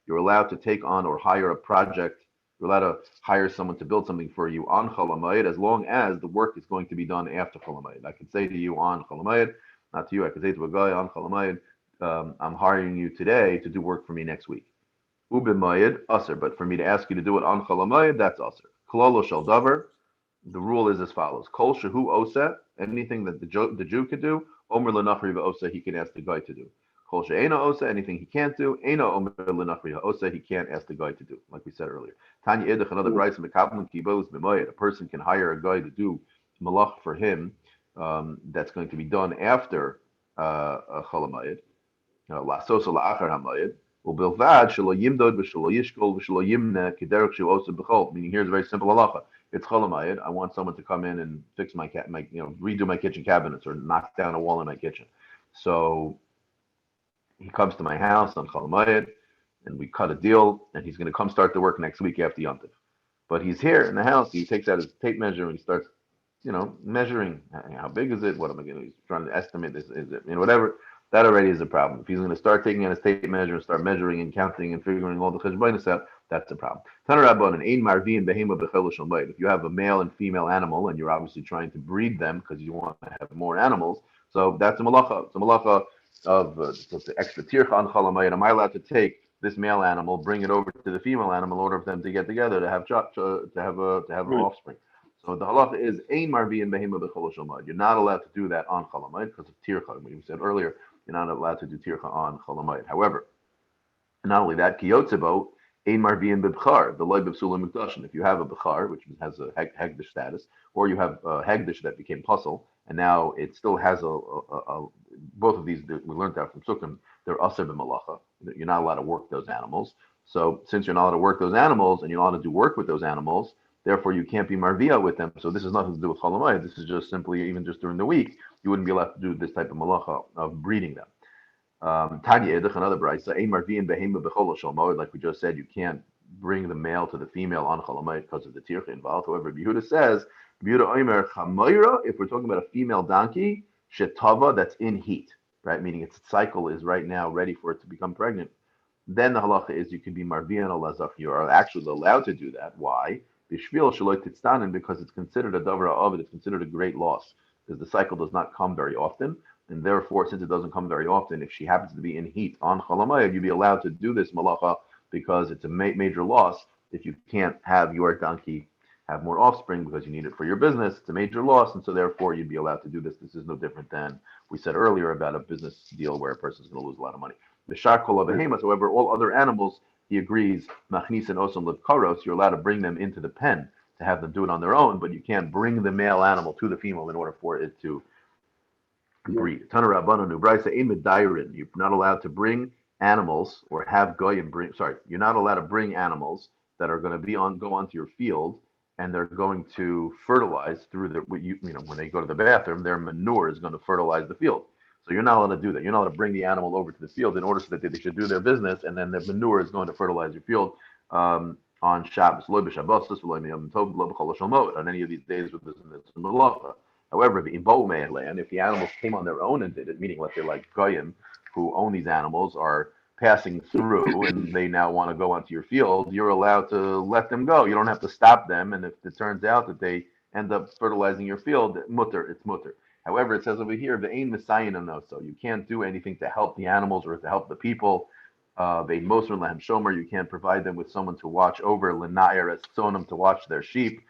You're allowed to take on or hire a project. You're allowed to hire someone to build something for you on Cholamayid as long as the work is going to be done after Cholamayid. I could say to you on Cholamayid, not to you, I could say to a guy on Cholamayid, I'm hiring you today to do work for me next week. Ubimayid, usr, but for me to ask you to do it on Cholamayid, that's usr. Kololo shel davar, the rule is as follows. Kol shehu osa, anything that the Jew could do, Omer lenachri osa, he can ask the guy to do. Kol she'ena osa, anything he can't do, ena omer lenachri osa, he can't ask the guy to do, like we said earlier. Tanya Idach, another brayso mekablan kibos b'moed. A person can hire a guy to do malach for him. That's going to be done after cholamayid. Lasosa la'achar hamayid. Ubilvad shelo yimdod v'shelo yishkol v'shelo yimne kederach shu osa b'chol. Meaning here's a very simple halacha. It's cholamayid. I want someone to come in and fix my redo my kitchen cabinets or knock down a wall in my kitchen. So he comes to my house on cholamayid, and we cut a deal, and he's going to come start the work next week after Yontif. But he's here in the house. He takes out his tape measure and he starts, measuring how big is it? What am I going to? He's trying to estimate this. Is it, whatever. That already is a problem. If he's going to start taking out his tape measure and start measuring and counting and figuring all the cheshbonos out, that's a problem. If you have a male and female animal and you're obviously trying to breed them because you want to have more animals, so that's a malacha. It's a malacha of the extra tircha on cholamayid. Am I allowed to take this male animal, bring it over to the female animal in order for them to get together to have an offspring? So the halacha is ein marviin behema b'chol shalmad. You're not allowed to do that on cholamayid because of tircha. We said earlier, you're not allowed to do tircha on cholamayid. However, not only that, kiyotzebo ein marviin b'bchar, the loy b'psulim mikdashin. If you have a b'char which has a hegdish status, or you have a hegdish that became puzzle, and now it still has both of these we learned that from Sukkim, they're aser b'malacha. You're not allowed to work those animals. So since you're not allowed to work those animals and you're not allowed to do work with those animals, therefore you can't be marvia with them. So this has nothing to do with cholamayid. This is just simply, even just during the week, you wouldn't be allowed to do this type of malacha of breeding them. Tanya Edach, another brayso, ein marviin behema b'chol shalmoed, like we just said, you can't bring the male to the female on cholamayid because of the tircha involved. However, Yehuda says, Yehuda oimer chamayra, if we're talking about a female donkey, shetava, that's in heat, right? Meaning its cycle is right now ready for it to become pregnant. Then the halacha is you can be marvian olazach. You are actually allowed to do that. Why? Bishvil shaloi titztanin, because it's considered a davar of it. It's considered a great loss. because the cycle does not come very often. And therefore, since it doesn't come very often, if she happens to be in heat on Cholamayid, you'd be allowed to do this malacha because it's a major loss if you can't have your donkey have more offspring because you need it for your business. It's a major loss, and so therefore you'd be allowed to do this. This is no different than we said earlier about a business deal where a person's going to lose a lot of money. The shakol behemoth, however, all other animals, he agrees, machnis and osam lipkaros, you're allowed to bring them into the pen to have them do it on their own, but you can't bring the male animal to the female in order for it to breed. Tana Rabbanu Nubraisa Imedairin. You're not allowed to bring animals or have goyim bring. Sorry, you're not allowed to bring animals that are going to go onto your field and they're going to fertilize through when they go to the bathroom, their manure is going to fertilize the field. So you're not allowed to do that. You're not allowed to bring the animal over to the field in order so that they should do their business, and then the manure is going to fertilize your field on Shabbos, on any of these days with this malacha. However, if the animals came on their own and did it, meaning let's say like goyim who own these animals are passing through and they now want to go onto your field, you're allowed to let them go. You don't have to stop them. And if it turns out that they end up fertilizing your field, it's mutter. However, it says over here, the ain misayin so you can't do anything to help the animals or to help the people. They moser lehem shomer, you can't provide them with someone to watch over l'na'er es tzonim, to watch their sheep.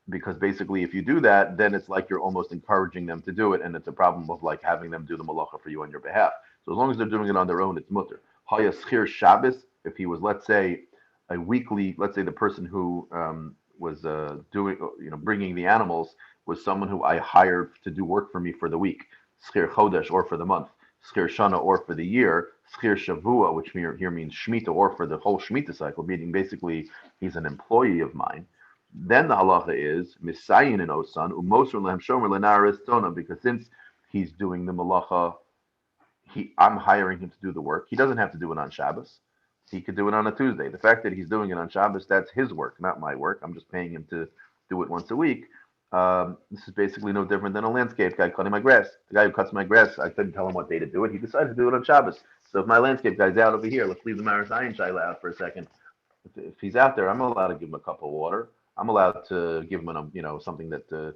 Because basically, if you do that, then it's like you're almost encouraging them to do it, and it's a problem of like having them do the malacha for you on your behalf. So as long as they're doing it on their own, it's mutter. Haya schir Shabbos, if he was, let's say, a weekly, let's say the person who was bringing the animals was someone who I hired to do work for me for the week, schir chodesh, or for the month, schir shana, or for the year, schir shavua, which here means shmita, or for the whole shmita cycle, meaning basically he's an employee of mine. Then the halacha is misayin and osan umoser lehem shomer lenaris tona, because since he's doing the malacha, I'm hiring him to do the work. He doesn't have to do it on Shabbos. He could do it on a Tuesday. The fact that he's doing it on Shabbos, that's his work, not my work. I'm just paying him to do it once a week. This is basically no different than a landscape guy cutting my grass. The guy who cuts my grass, I didn't tell him what day to do it. He decided to do it on Shabbos. So if my landscape guy's out over here, let's leave the Maris Ayin Shaila out for a second. If he's out there, I'm allowed to give him a cup of water. I'm allowed to give him something that a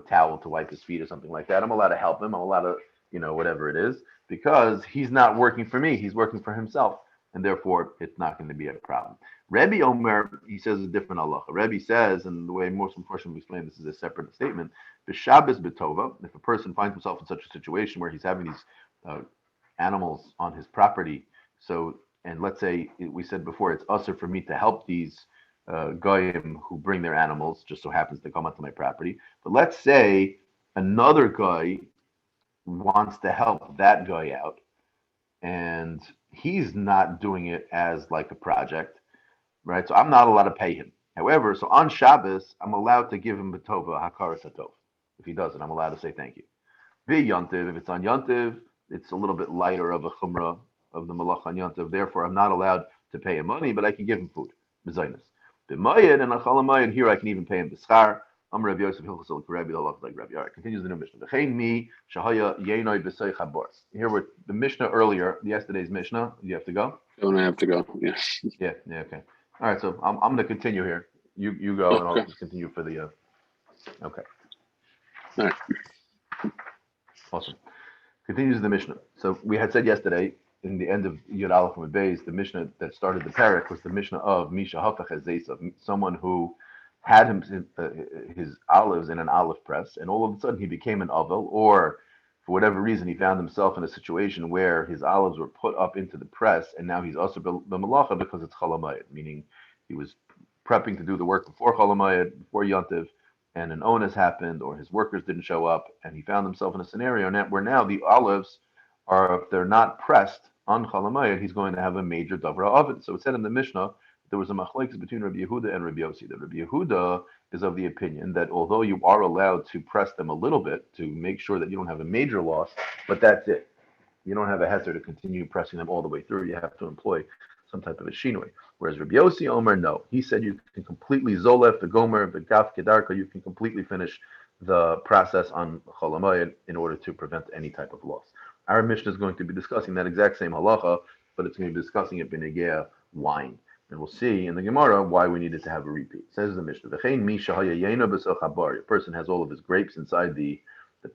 towel to wipe his feet or something like that. I'm allowed to help him. I'm allowed to whatever it is, because he's not working for me. He's working for himself, and therefore it's not going to be a problem. Rebbe Omer, he says a different halacha. Rebbe says, and the way most unfortunately explain this is a separate statement. B'Shabbos b'tova, if a person finds himself in such a situation where he's having these animals on his property, and let's say we said before it's usher for me to help these goyim who bring their animals, just so happens to come onto my property. But let's say another guy wants to help that guy out, and he's not doing it as like a project, right? So I'm not allowed to pay him. However, so on Shabbos, I'm allowed to give him betova hakaras hatov. If he does it, I'm allowed to say thank you. Yontiv, if it's on Yontiv, it's a little bit lighter of a chumrah of the malach on Yontiv. Therefore, I'm not allowed to pay him money, but I can give him food. Mezainis. B'mayid and achalamayid, here I can even pay him b'schar. Rabbi Yosef Hilchos Rabbi Halach like Rabbi. All right, continues the new Mishnah. V'chein mi shahaya yenoi b'soich habor. Here with the Mishnah earlier, yesterday's Mishnah. You have to go. Don't have to go. Yeah. Yeah. Okay. All right. So I'm going to continue here. You go, and I'll just continue for the. Okay. All right. Awesome. Continues the Mishnah. So we had said yesterday, in the end of Yud Aleph Amud Beis, the Mishnah that started the parak was the Mishnah of Misha Hafach Ezesav, someone who had his olives in an olive press, and all of a sudden he became an avel, or for whatever reason he found himself in a situation where his olives were put up into the press, and now he's also b'malacha because it's chalamayid, meaning he was prepping to do the work before chalamayid, before yontiv, and an onus happened, or his workers didn't show up, and he found himself in a scenario where now the olives are, if they're not pressed on chalamayid, he's going to have a major davra of it. So it said in the Mishnah, there was a machlekes between Rabbi Yehuda and Rabbi Yossi. That Rabbi Yehuda is of the opinion that although you are allowed to press them a little bit to make sure that you don't have a major loss, but that's it. You don't have a heter to continue pressing them all the way through. You have to employ some type of a shinui. Whereas Rabbi Yossi Omer, no. He said you can completely zolef, the gomer, the gaf kedarka, you can completely finish the process on cholamayid in order to prevent any type of loss. Our Mishnah is going to be discussing that exact same halacha, but it's going to be discussing it b'negea wine. And we'll see in the Gemara why we needed to have a repeat. Says the Mishnah, "V'chein mi shahayayena b'soch habar." A person has all of his grapes inside the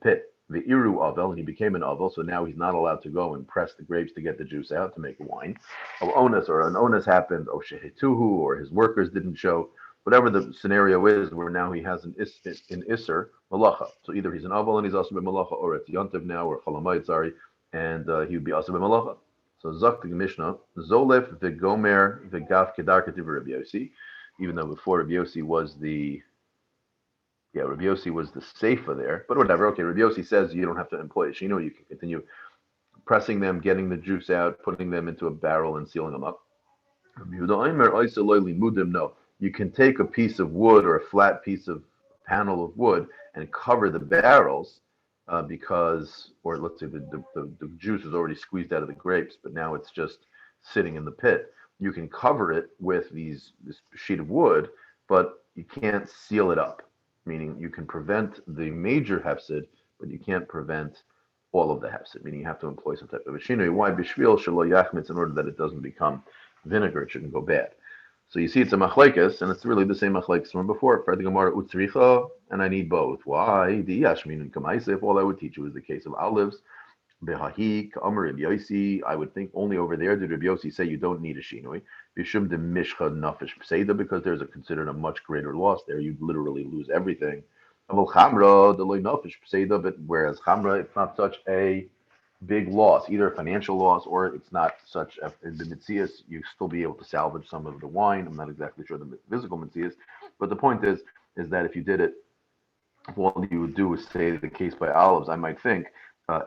pit. The iru avel, and he became an avel, so now he's not allowed to go and press the grapes to get the juice out to make wine. Onus, or an onus happened, or shehituhu, or his workers didn't show. Whatever the scenario is, where now he has an iser malacha. So either he's an avel and he's also malacha, or it's yontiv now, or chalamayit, sorry, and he would be also malacha. So Zok the Mishnah, Zolef the Gomer the Gaf Kedar Ketiv Rabbi Yossi, even though before Rabbi Yossi was Rabbi Yossi was the seifa there, but whatever. Okay, Rabbi Yossi says you don't have to employ a shino, you can continue pressing them, getting the juice out, putting them into a barrel and sealing them up. No, you can take a piece of wood or a flat piece of panel of wood and cover the barrels because, or let's say the juice is already squeezed out of the grapes, but now it's just sitting in the pit. You can cover it with this sheet of wood, but you can't seal it up, meaning you can prevent the major hefsid, but you can't prevent all of the hefsid, meaning you have to employ some type of machinery. Why? Bishvil shelo yachmitz, in order that it doesn't become vinegar, it shouldn't go bad. So you see it's a machlekes, and it's really the same machlekes from before. For the Gemara utzricha, and I need both. Why? The yashmin and kamaisa. If all I would teach you is the case of olives, behahi k'amar Rabbi Yossi, I would think only over there did Rabbi Yossi say you don't need a shinoi. Bishum de mishcha nafish pseida, because there's considered a much greater loss there. You literally lose everything. Aval chamra deloy nafish pseida, but whereas chamra, it's not such a big loss, either a financial loss or it's not such in the mitzias, you still be able to salvage some of the wine. I'm not exactly sure the physical mitzias, but the point is that if you did it, all you would do is say the case by olives. I might think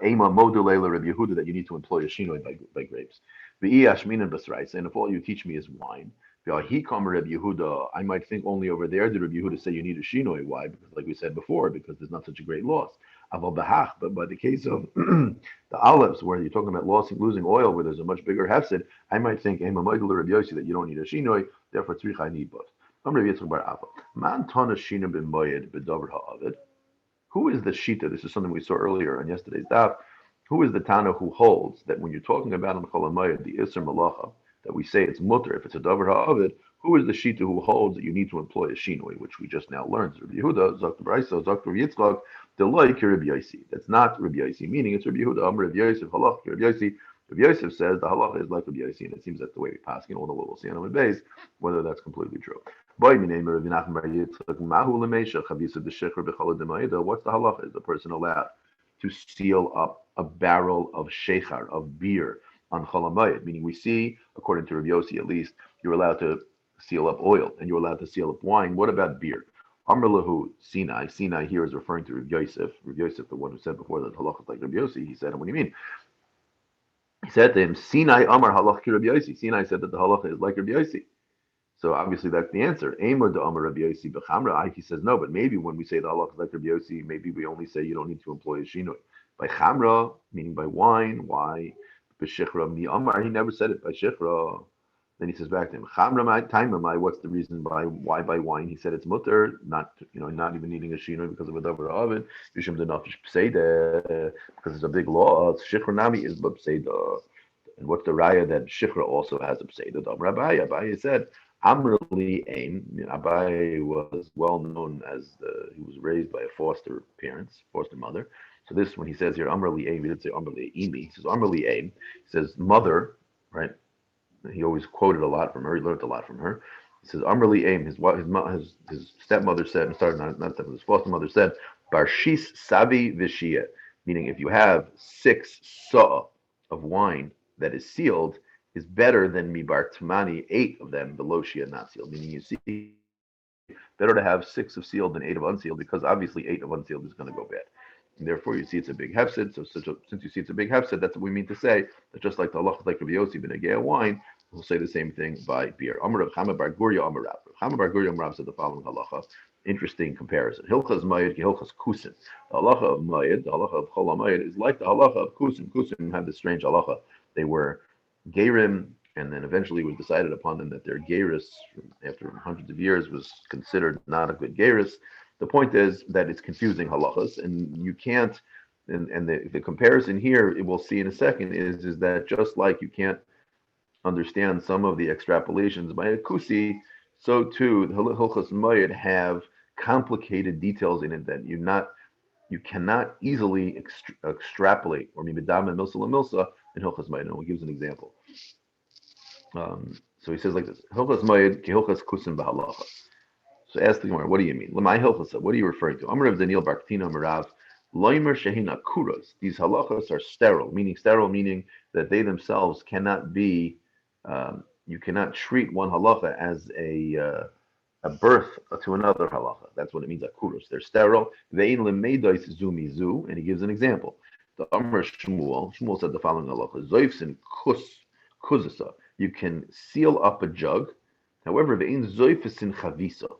Ema modulela Rabbi Yehuda that you need to employ a shinoi by grapes. V'iyashmin and basrais, and if all you teach me is wine, he come Rabbi Yehuda, I might think only over there did Rabbi Yehuda say you need a shinoi. Why? Because like we said before, because there's not such a great loss. Aval bahach, but by the case of the olives, where you're talking about losing oil, where there's a much bigger hefsid, I might think Ema modulela Rabbi Yossi that you don't need a shinoi, therefore tzricha I need both. Man tana shina bin moed b'davar ha'avid. Who is the shita? This is something we saw earlier on yesterday's daf. Who is the Tana who holds that when you're talking about in Cholamayah, the Isser Malacha, that we say it's mutter if it's a Davar Ha'avid, who is the shita who holds that you need to employ a shinoi, which we just now learned? Rabbi Yehuda, Zakta Braiso, Zakta Yitzchak, Deloi Rabbi Yossi. That's not Rabbi Yossi, meaning it's Rabbi Yehuda, Rabbi Yosef, Halach, Rabbi Yossi. Rabbi Yosef says the halacha is like Rabbi Yossi, and it seems that's the way we pass it, although we'll see on the base whether that's completely true. What's the halacha? Is the person allowed to seal up a barrel of shechar, of beer, on cholamayit? Meaning we see, according to Rabbi Yossi at least, you're allowed to seal up oil, and you're allowed to seal up wine. What about beer? Amr lahu Sinai. Sinai here is referring to Rabbi Yosef. Rabbi Yosef, the one who said before that halacha is like Rabbi Yossi, he said, what do you mean? He said to him, Sinai Amar halach ki Rabbi Yossi. Sinai said that the halacha is like Rabbi Yossi. So obviously that's the answer. Amar de Amar Rabbi Yossi b'chamra. He says no, but maybe when we say the halacha is like Rabbi Yossi, maybe we only say you don't need to employ a shinoi. By chamra, meaning by wine. Why? B'shechra mi Amar. He never said it by shechra. Then he says back to him, Chamra my taimamai, what's the reason why by wine? He said it's mutter, not even needing a shino because of a davar oven. Yishum de nafish pseida, because it's a big law. Shikra nami is b'pseida. And what's the raya that shikra also has a pseida? Abaye said, Amrli aim. Abaye was well known as he was raised by a foster mother. So this, when he says here Amrli aim, he didn't say Amrli imi. He says Amrli aim. He says mother, right? He always quoted a lot from her. He learned a lot from her. He says, "Amrli aim." His stepmother said, not stepmother, his foster mother said, "Barshis sabi v'shia," meaning if you have 6 saw of wine that is sealed, is better than mi bar tmani 8 of them below shia not sealed. Meaning you see, better to have 6 of sealed than 8 of unsealed, because obviously 8 of unsealed is going to go bad. And therefore, you see it's a big hefsid. So since you see it's a big hefsid, that's what we mean to say. That just like the halacha like Rabbi Yossi b'negei wine, we'll say the same thing by beer. Amar Rav Chama bar Gurya Amar Rav. Chama bar Gurya Amar Rav said the following halacha. Interesting comparison. Hilchas Moed, Hilchas Kusin. The halacha of Moed, the halacha of Chol Moed, is like the halacha of Kusin. Kusin had this strange halacha. They were gerim, and then eventually it was decided upon them that their geris, after hundreds of years, was considered not a good geris. The point is that it's confusing halachas, and you can't. And the comparison here, we'll see in a second, is that just like you can't understand some of the extrapolations by a kusi, so too the Hilchos Moed have complicated details in it that you cannot easily extrapolate or maybe dam and milsa la milsa in Hilchos Moed. And he gives an example. So he says like this: Hilchos Moed ki Hilchos Kusim b'halacha. So ask the Gemara, what do you mean? Lamai Hilchos, what are you referring to? Amar of Daniel Barktino Merav. Loimer shehina kuros. These halachas are sterile, meaning that they themselves cannot be. You cannot treat one halacha as a birth to another halacha. That's what it means. Akuros. They're sterile. Vein lemeidos zumizu, and he gives an example. The Amr Shmuel said the following halacha: Zoifsin kuzasa. You can seal up a jug. However, vein zoifisin chavisa.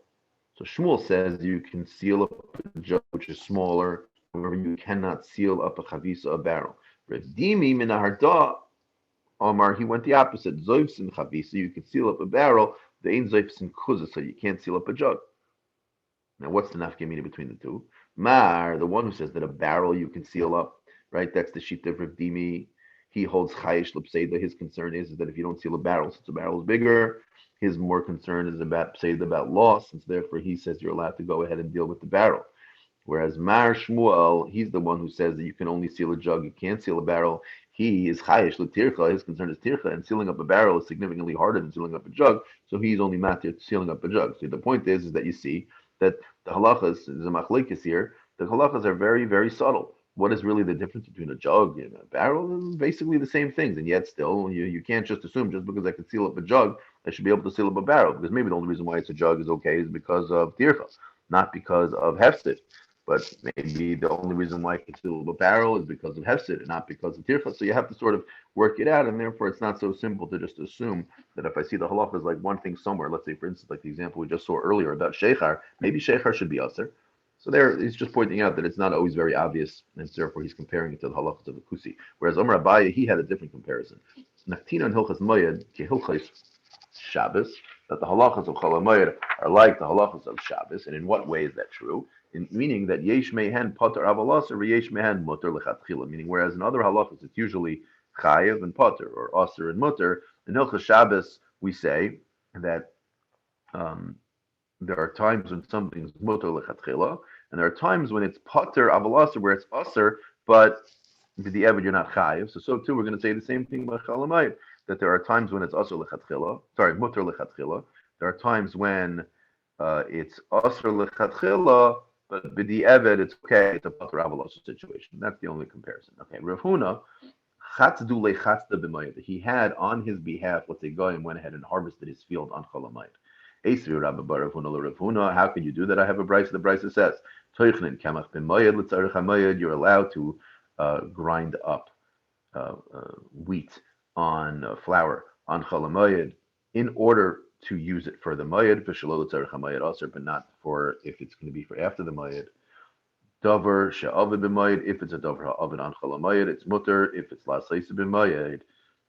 So Shmuel says you can seal up a jug which is smaller. However, you cannot seal up a chavisa, a barrel. Rav Dimi minaharda Omar, he went the opposite. Zoifsin chavisa, you can seal up a barrel. The ain zoifsin kuza, so you can't seal up a jug. Now, what's the nafkamina between the two? Mar, the one who says that a barrel you can seal up, right? That's the sheet of Rav Dimi. He holds chayish l'pseida. His concern is that if you don't seal a barrel, since the barrel is bigger, his more concern is about pseida, about loss, and so therefore he says you're allowed to go ahead and deal with the barrel. Whereas Mar Shmuel, he's the one who says that you can only seal a jug, you can't seal a barrel. He is chayish l'tircha. His concern is tircha, and sealing up a barrel is significantly harder than sealing up a jug. So he's only matir sealing up a jug. So the point is that you see that the halachas, is a machlekes here. The halachas are very, very subtle. What is really the difference between a jug and a barrel? Is basically the same things, and yet still you can't just assume just because I can seal up a jug, I should be able to seal up a barrel. Because maybe the only reason why it's a jug is okay is because of tircha, not because of hefsid. But maybe the only reason why I can seal up a barrel is because of hefsid and not because of tircha. So you have to sort of work it out, and therefore it's not so simple to just assume that if I see the halacha is like one thing somewhere, let's say for instance like the example we just saw earlier about sheikhar, maybe sheikhar should be aser. So there, he's just pointing out that it's not always very obvious, and therefore he's comparing it to the halachas of the kusi. Whereas Omar Abaye, he had a different comparison. Naktina and Hilchas Moed ki Hilchas Shabbos, that the halachas of Chol Moed are like the halachas of Shabbos, and in what way is that true? Meaning that yesh mehen potter avalas or yesh mehen mutter lechatchila. Meaning, whereas in other halachas it's usually chayev and potter or aser and mutter, in Hilchas Shabbos we say that there are times when something is mutter lechatchila, and there are times when it's potter avalas where it's aser, but with the evid you're not chayev. So too we're going to say the same thing about chalamayit, that there are times when it's aser lechatchila, mutter lechatchila. There are times when it's aser lechatchila, but b'di eved, it's okay. It's a pater avalos situation. That's the only comparison. Okay, Rav Huna, chatzdu lechatzda b'mayid. He had on his behalf, let's say, Goyim went ahead and harvested his field on Cholamayid. Esri Rabba bar Rav Huna Rav Huna. How could you do that? I have a brayso. The brayso says, toichnin kamach b'mayid l'tzarich hamayid. You're allowed to grind up wheat on flour on Cholamayid in order to use it for the mayed, but not for if it's going to be for after the mayed. Davar she'avid b'mayed, if it's a davar ha'avid on chalamayed, it's mutter. If it's la'seisa b'mayed,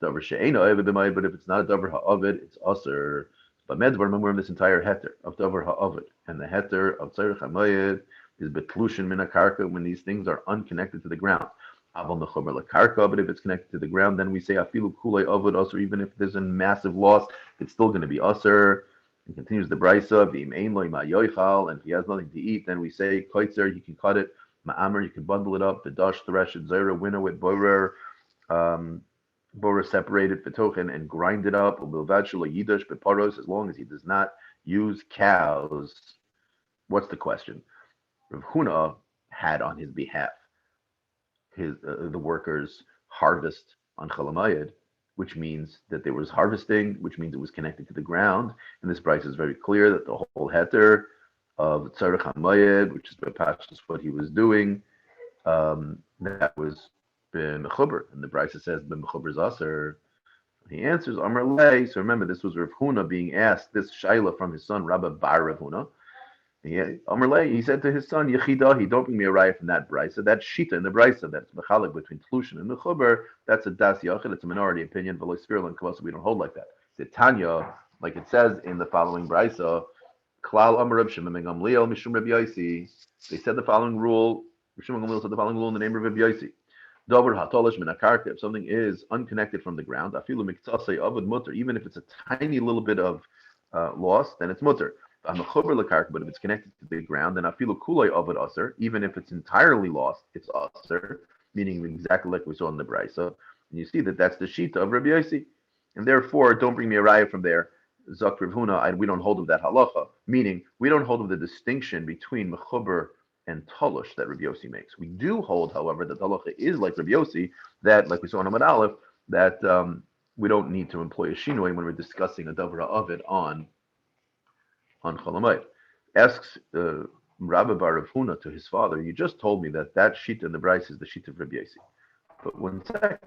davar she'ena avid b'mayed, but if it's not a davar ha'avid, it's aser. But medvar, remember this entire heter of davar ha'avid, and the heter of tzarich hamayed is betlushin min karka when these things are unconnected to the ground. But if it's connected to the ground, then we say afilu kulei avod aser. Even if there's a massive loss, it's still going to be aser. And continues the brisa, and if he has nothing to eat, then we say koitzer, you can cut it. Ma'amer, you can bundle it up. The dash, thresh it, zera, winnow it, borer, separate it, betochen, and grind it up. Yidash, beparos, as long as he does not use cows. What's the question? Rav Huna had on his behalf the workers harvest on Chalamayid, which means that there was harvesting, which means it was connected to the ground. And this price is very clear that the whole heter of Tzarech HaMayid, which is what he was doing, that was ben mechuber, and the brisa says ben mechuber zaser. He answers Amar Lei. So remember, this was Rav Huna being asked this shaila from his son Rabba bar Rav Huna. He said to his son Yechidahi, don't bring me a raya from that brisa. That shita in the brisa that's mechalik between tlushin and mechuber. That's a das yachid. It's a minority opinion. But like Spirul and Kavasa, we don't hold like that. The Tanya, like it says in the following brisa, Klal Amar Reb Shimon ben Gamliel Mishum Reb Yaisi. They said the following rule. Reb Shimon ben Gamliel said the following rule in the name of Reb Yaisi. Dover hatolish min akarka. If something is unconnected from the ground, afilu miktsasei avod mutter. Even if it's a tiny little bit of loss, then it's mutter. But if it's connected to the ground, then afilu kulei avod aser. Even if it's entirely lost, it's aser, meaning exactly like we saw in the brisa. And you see that that's the shita of Rabbi Yossi, and therefore don't bring me a raya from there. Zak Rav Huna, and we don't hold of that halacha, meaning we don't hold of the distinction between mechuber and tolush that Rabbi Yossi makes. We do hold, however, that the halacha is like Rabbi Yossi, that, like we saw in Amud Aleph, that we don't need to employ a shinoi when we're discussing a davra of it on Cholamayit. Asks Rabbi Bar Rav Huna to his father, you just told me that shita in the Bryce is the shita of Rabbi Yossi. But one second,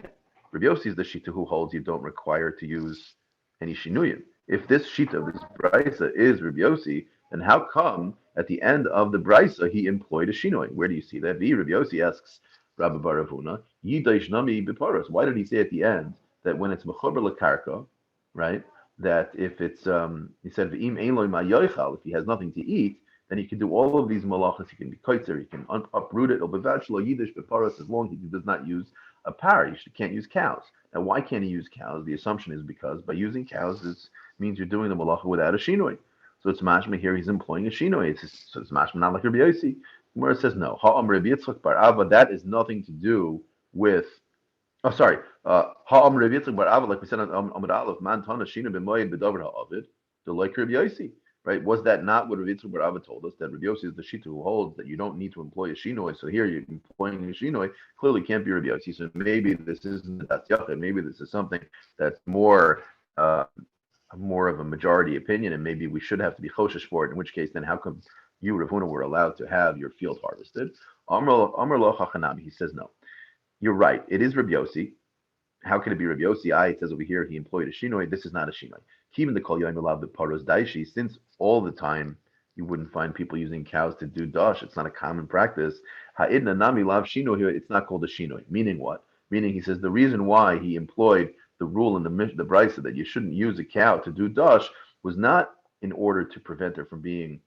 Rabbi Yossi is the shita who holds you don't require to use any shinuyim. If this shita of this brisa is Rabbi Yossi, then how come at the end of the brisa he employed a shinoi? Where do you see that? Rabbi Yossi asks Rabbi Bar Rav Huna, Yidaish nami biparos. Why did he say at the end that when it's mechober lekarka, right? That if it's he said v'im ein lo ma'yochal, if he has nothing to eat, then he can do all of these malachas. He can be koitzer, he can uproot it. Or bevachlo yidish biparos, as long as he does not use a par. You can't use cows. Now, why can't he use cows? The assumption is because by using cows, it means you're doing the malacha without a shinoi. So it's mashma here, he's employing a shinoi. So it's mashma not like Rabbi Yossi. Gemara says no. Ha'am Rabbi Yitzchak bar Abba, that is nothing to do with. Oh, sorry. Ha'am Rabbi Yitzchak bar Abba, like we said on Amud Aleph, man tana shina b'moed b'davar ha'avid, to like Rabbi Yossi. Right? Was that not what Rabbi Yitzchak bar Abba told us? That Rabbi Yossi is the shita who holds that you don't need to employ a shinoi. So here you're employing a shinoi. Clearly can't be Rabbi Yossi. So maybe this isn't that's yachid. Maybe this is something that's more of a majority opinion, and maybe we should have to be choshesh for it. In which case, then how come you, Rav Huna, were allowed to have your field harvested? Amar lo chachanami. He says no. You're right. It is Rabbi Yossi. How can it be Rabbi Yossi? It says over here he employed a shinoi. This is not a shinoi. Even the kol yom elav the paros daishi. Since all the time you wouldn't find people using cows to do dash. It's not a common practice. Ha'idna nami lav shinoi here. It's not called a shinoi. Meaning what? Meaning he says the reason why he employed the rule in the brisa that you shouldn't use a cow to do dash was not in order to prevent her from being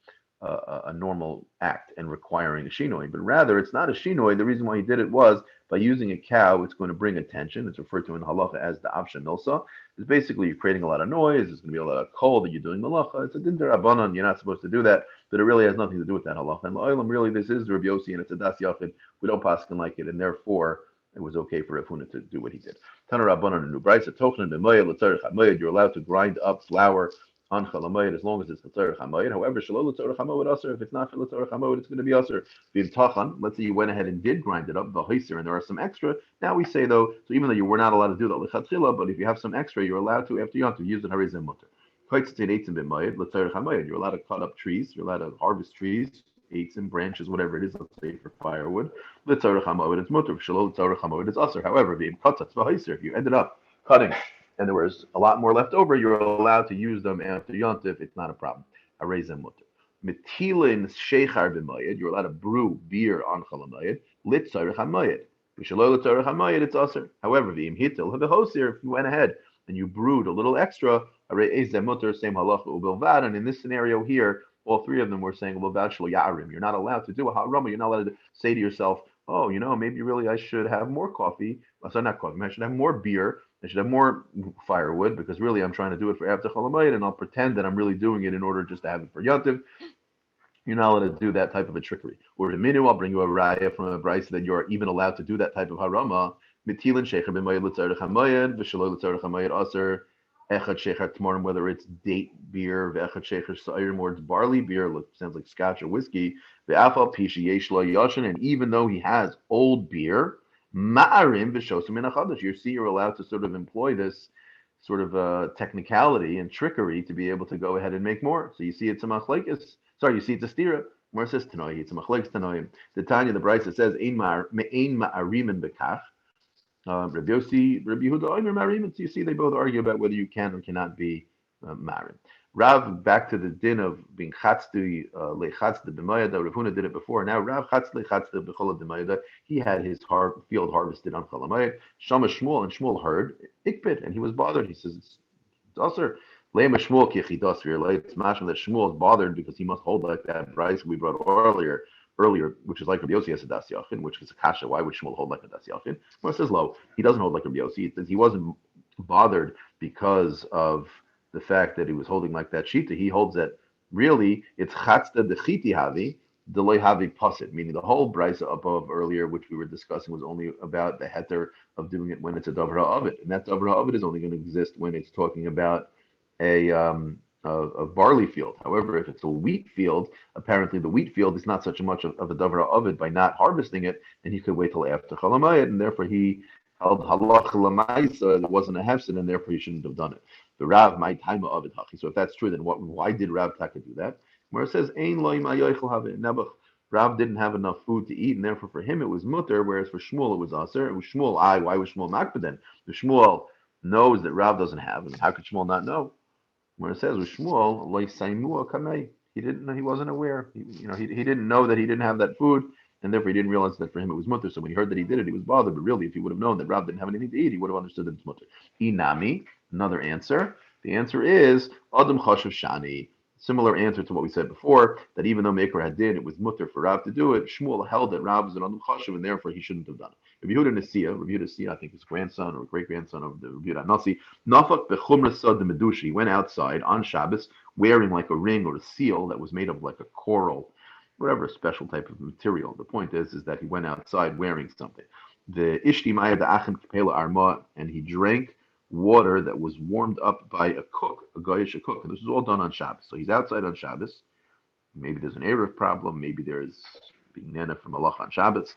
a normal act and requiring a shinoi, but rather it's not a shinoi. The reason why he did it was by using a cow, it's going to bring attention. It's referred to in halacha as the avsha milsa. It's basically you're creating a lot of noise. There's going to be a lot of coal that you're doing malacha. It's a din derabanan. You're not supposed to do that, but it really has nothing to do with that halacha. And la'olam, really, this is the Rabbi Yossi, and it's a das yachid. We don't paskin like it, and therefore it was okay for Rav Huna to do what he did. Tana rabbanan and nubraisa tochnan b'moed l'tzarich hamoed. You're allowed to grind up flour on chalamayit as long as it's l'tzarich hamoed. However, shalom l'tzarich hamoed aser. If it's not for l'tzarich hamoed, it's going to be aser. V'im let's say you went ahead and did grind it up, v'hoiser, and there are some extra. Now we say though, so even though you were not allowed to do that lechatchila, but if you have some extra, you're allowed to after you have to use it harizim mutter. You're allowed to cut up trees. You're allowed to harvest trees, eights branches, whatever it is. Let's say for firewood. It's mutter. It's aser. However, if you ended up cutting and there was a lot more left over, you're allowed to use them after yontif. It's not a problem. Harizim mutter. Metilin sheichar b'mayid. You're allowed to brew beer on chalamayid. Litzarich hamayid. B'shalol litzarich hamayid. It's aser. However, v'im hitil habehoser. If you went ahead and you brewed a little extra, same halacha ubilvad. And in this scenario here, all three of them were saying ubilvad shelo ya'arim. You're not allowed to do a harama. You're not allowed to say to yourself, oh, maybe really I should have more coffee. Sorry, not coffee. I should have more beer. I should have more firewood because really I'm trying to do it for after chalamayid, and I'll pretend that I'm really doing it in order just to have it for yontiv. You're not allowed to do that type of a trickery. Or to minu, I'll bring you a raya from a brisa that you're even allowed to do that type of harama. Mitilin shecher b'mayid l'tzarich hamayid v'shelo l'tzarich hamayid aser echad shecher tmorim, whether it's date beer v'echad shecher sa'ir, or it's barley beer, sounds like scotch or whiskey. V'afal pishi yesh lo yashin, and even though he has old beer, ma'arim v'shosim min achadash. You're allowed to sort of employ this sort of technicality and trickery to be able to go ahead and make more. So you see it's a machlekes. Sorry, you see it's a stira. Where it says tanoi, it's a machlekes tanoim. The Tanya, the Brisa says ein ma'arimin bekach. Rabbi Yossi, Rabbi Yehuda, Omer Marim. So you see, they both argue about whether you can or cannot be Marim. Rav, back to the din of being chatzdi lechatzdi b'mayada. Rav Huna did it before. Now Rav chatzdi lechatzdi b'chola b'mayada. He had his field harvested on chalamayit. Shama Shmuel, and Shmuel heard ikbit, and he was bothered. He says it's aser. Lema Shmuel kichidas v'yirlei. It's mashma that Shmuel is bothered because he must hold like that price we brought earlier. earlier, which is like Rabbi Yossi has a das yachin, which is a kasha. Why would Shmuel hold like a das yachin? Well, it says low. He doesn't hold like Rabbi Yossi. It says he wasn't bothered because of the fact that he was holding like that shita. He holds that really it's chatzda dechiti havi, delay havi pasit, meaning the whole brisa above earlier, which we were discussing, was only about the heter of doing it when it's a davar ha'avid, and that davar ha'avid is only going to exist when it's talking about a barley field. However, if it's a wheat field, apparently the wheat field is not such much of a davar ha'avid by not harvesting it, and he could wait till after chalamayit, and therefore he held halach lamaisa, it wasn't a hefsid, and therefore he shouldn't have done it. The Rav, my time of it hachi. So if that's true, then why did Rav Taka do that? Where it says, Ein loy ma yoichel have nebuch. Rav didn't have enough food to eat, and therefore for him it was mutter, whereas for Shmuel it was aser. It was Shmuel, why was Shmuel makbid then? The Shmuel knows that Rav doesn't have, and how could Shmuel not know? Where it says with Shmuel, loy saimua kamei. He wasn't aware. He didn't know that he didn't have that food, and therefore he didn't realize that for him it was mutter. So when he heard that he did it, he was bothered. But really, if he would have known that Rav didn't have anything to eat, he would have understood that it's mutter. Inami, another answer. The answer is Adam Chashav Shani. Similar answer to what we said before, that even though Maker had did, it was mutter for Rav to do it. Shmuel held that Rav was an Adam Chashav, and therefore he shouldn't have done it. Rabbi Yehuda Nesiya, I think his grandson or great grandson of the Rabbi Yehuda Nasi, Nafak bechumra sad the Medushi. He went outside on Shabbos wearing like a ring or a seal that was made of like a coral, whatever special type of material. The point is that he went outside wearing something. The Ishti Maya the Achim Kipela Arma, and he drank water that was warmed up by a cook, a goyish cook. And this was all done on Shabbos. So he's outside on Shabbos. Maybe there's an Erev problem. Maybe there's being nana from Allah on Shabbos.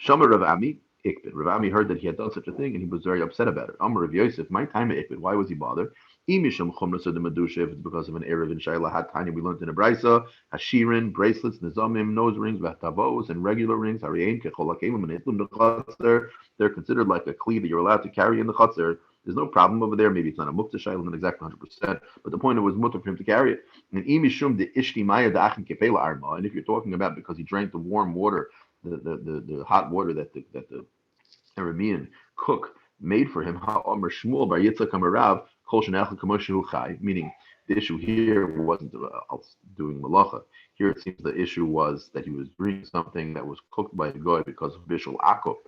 Shomer Rav Ami, Ikbid. Rav Ami heard that he had done such a thing and he was very upset about it. Amar Rav Yosef, my time at Ikbid, why was he bothered? Imisham Chumras of the Medusha, if it's because of an Erev in Shaila Hat Tanya, we learned in a Brisa, Hashirin, bracelets, Nizamim, nose rings, Vahtavos, and regular rings, Hariain, Kecholakemim, and Itlum, the Chatzar. They're considered like a kli that you're allowed to carry in the Chatzar. There's no problem over there. Maybe it's not a mukta shayla, not exactly 100%, but the point it was mutter for him to carry it. And imishum de ishti maya da achin kefela arma. And if you're talking about because he drank the warm water, the hot water that the Aramean cook made for him, ha'omer Shmuel bar Yitzchak amarav kol shenachal kamoshu chai. Meaning the issue here wasn't doing malacha. Here it seems the issue was that he was drinking something that was cooked by the goy because of bishul akov.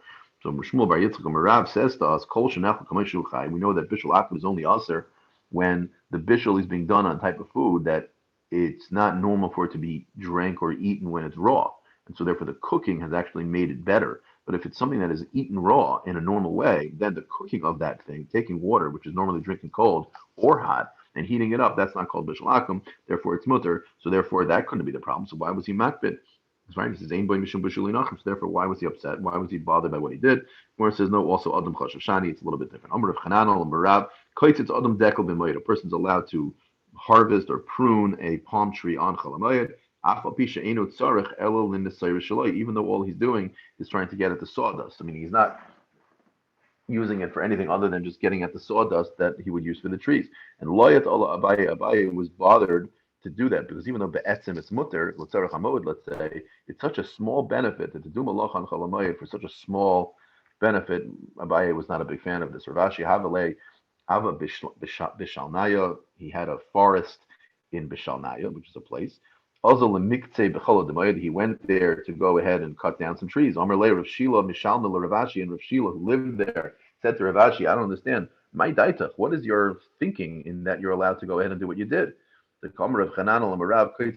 So Shmuel bar Yitzchak Marav says to us, Kol shenachal kamei chai. We know that bishul akov is only aser when the bishul is being done on a type of food that it's not normal for it to be drank or eaten when it's raw. And so therefore the cooking has actually made it better. But if it's something that is eaten raw in a normal way, then the cooking of that thing, taking water, which is normally drinking cold or hot, and heating it up, that's not called bishul akum. Therefore it's mutter. So therefore that couldn't be the problem. So why was he makbid? That's right. He says, "Ein boy mishum b'shuli nachem." So therefore, why was he upset? Why was he bothered by what he did? Where it says, "No, also adam chashav shani." It's a little bit different. Amar of Chanan al Marav koitzitz adam dekel b'moed. A person's allowed to harvest or prune a palm tree on chalamayid. Afal pisha eno tzarich elo l'nesayir shaloi. Even though all he's doing is trying to get at the sawdust. I mean, he's not using it for anything other than just getting at the sawdust that he would use for the trees. And loyat Allah Abaye was bothered to do that because even though be'etzim it's mutter, let's say, it's such a small benefit that to do malach on chalamayit for such a small benefit, Abaye was not a big fan of this. Ravashi Havale Ava Bishalnaya, he had a forest in Bishalnaya, which is a place. Also, he went there to go ahead and cut down some trees. Amarle Rav Shila Mishalna Ravashi, and Rav Shila who lived there said to Ravashi, I don't understand. My daitach, what is your thinking in that you're allowed to go ahead and do what you did? The Kamar of Chanan al Marav, is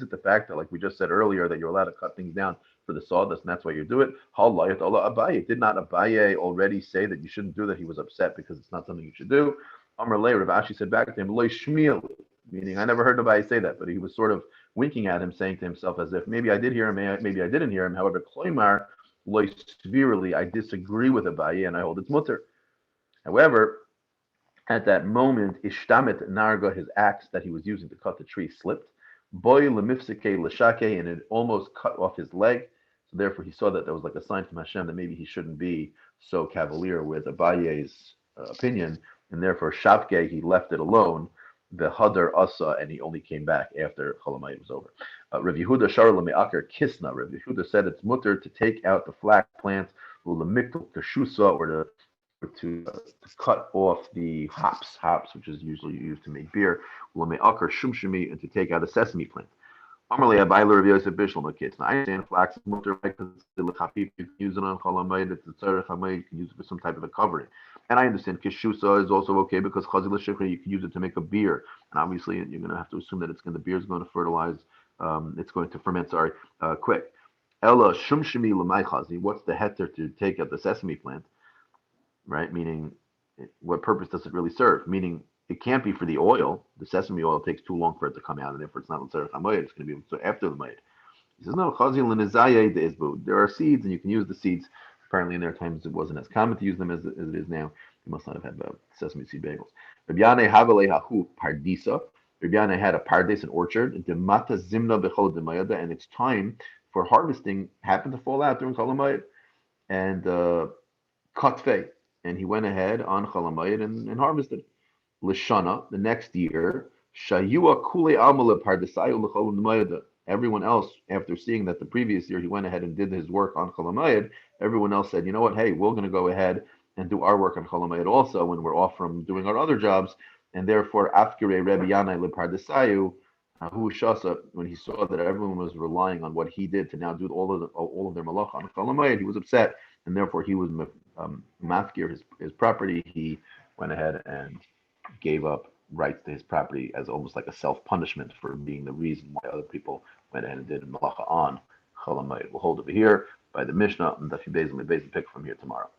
it the fact that, like we just said earlier, that you're allowed to cut things down for the sawdust, and that's why you do it? Did not Abaye already say that you shouldn't do that? He was upset because it's not something you should do. Amar Le Rav Ashi said back to him, Loy Shmiel, meaning I never heard Abaye say that, but he was sort of winking at him, saying to himself as if maybe I did hear him, maybe I didn't hear him. However, Kloimar Loy severely, I disagree with Abaye and I hold it's mutter. However, at that moment, Ishtamet Narga, his axe that he was using to cut the tree, slipped. Boy lemifsike lashake, and it almost cut off his leg. So therefore, he saw that there was like a sign from Hashem that maybe he shouldn't be so cavalier with Abaye's opinion, and therefore Shavke, he left it alone. The Hadar Asa, and he only came back after Cholamayit was over. Rav Yehuda Shar Lame'aker Kisna. Rav Yehuda said it's mutter to take out the flax plants, Ulamiktul Kashusa, or to cut off the hops, which is usually used to make beer, Lame'aker Shumshimi, and to take out a sesame plant. Normally, a Weiler of Yosef Bishlam kids. Now, I understand flax is mutter because it's the lechapip. You can use it on cholamayit. It's the tzarech hamayit. You can use it for some type of a covering. And I understand kishusa is also okay because chazil shikra you can use it to make a beer. And obviously, you're going to have to assume that the beer is going to fertilize. It's going to ferment. Sorry, quick. Ella shumshimi lemay chazi. What's the heter to take out the sesame plant? Right? Meaning, what purpose does it really serve? Meaning, it can't be for the oil. The sesame oil takes too long for it to come out, and therefore it's not l'tzarech hamayit. It's going to be after the mayit. He says no. Chazil l'nizayeh de'izbu. There are seeds, and you can use the seeds. Apparently, in their times, it wasn't as common to use them as it is now. They must not have had sesame seed bagels. Rabbi Yanai hagalei hahu pardisa. Rabbi Yanai had a pardes, an orchard. Demata zimna bechol demayada, and its time for harvesting happened to fall out during cholamayit. And Katfe, and he went ahead on Chalamayit and harvested. Lishana, the next year, Shayua Kule Amala Pardesayu L'Chalamayit. Everyone else, after seeing that the previous year he went ahead and did his work on Chalamayit, everyone else said, you know what, hey, we're going to go ahead and do our work on Chalamayit also when we're off from doing our other jobs. And therefore, Afkire Rebbe Yanai Lepardesayu, who Shasa, when he saw that everyone was relying on what he did to now do all of their malach on Chalamayit, he was upset, and therefore he was mafkir his property. He went ahead and gave up rights to his property as almost like a self-punishment for being the reason why other people went ahead and did malacha on Chalamayit. We'll hold over here by the Mishnah and Daf Yomi pick from here tomorrow.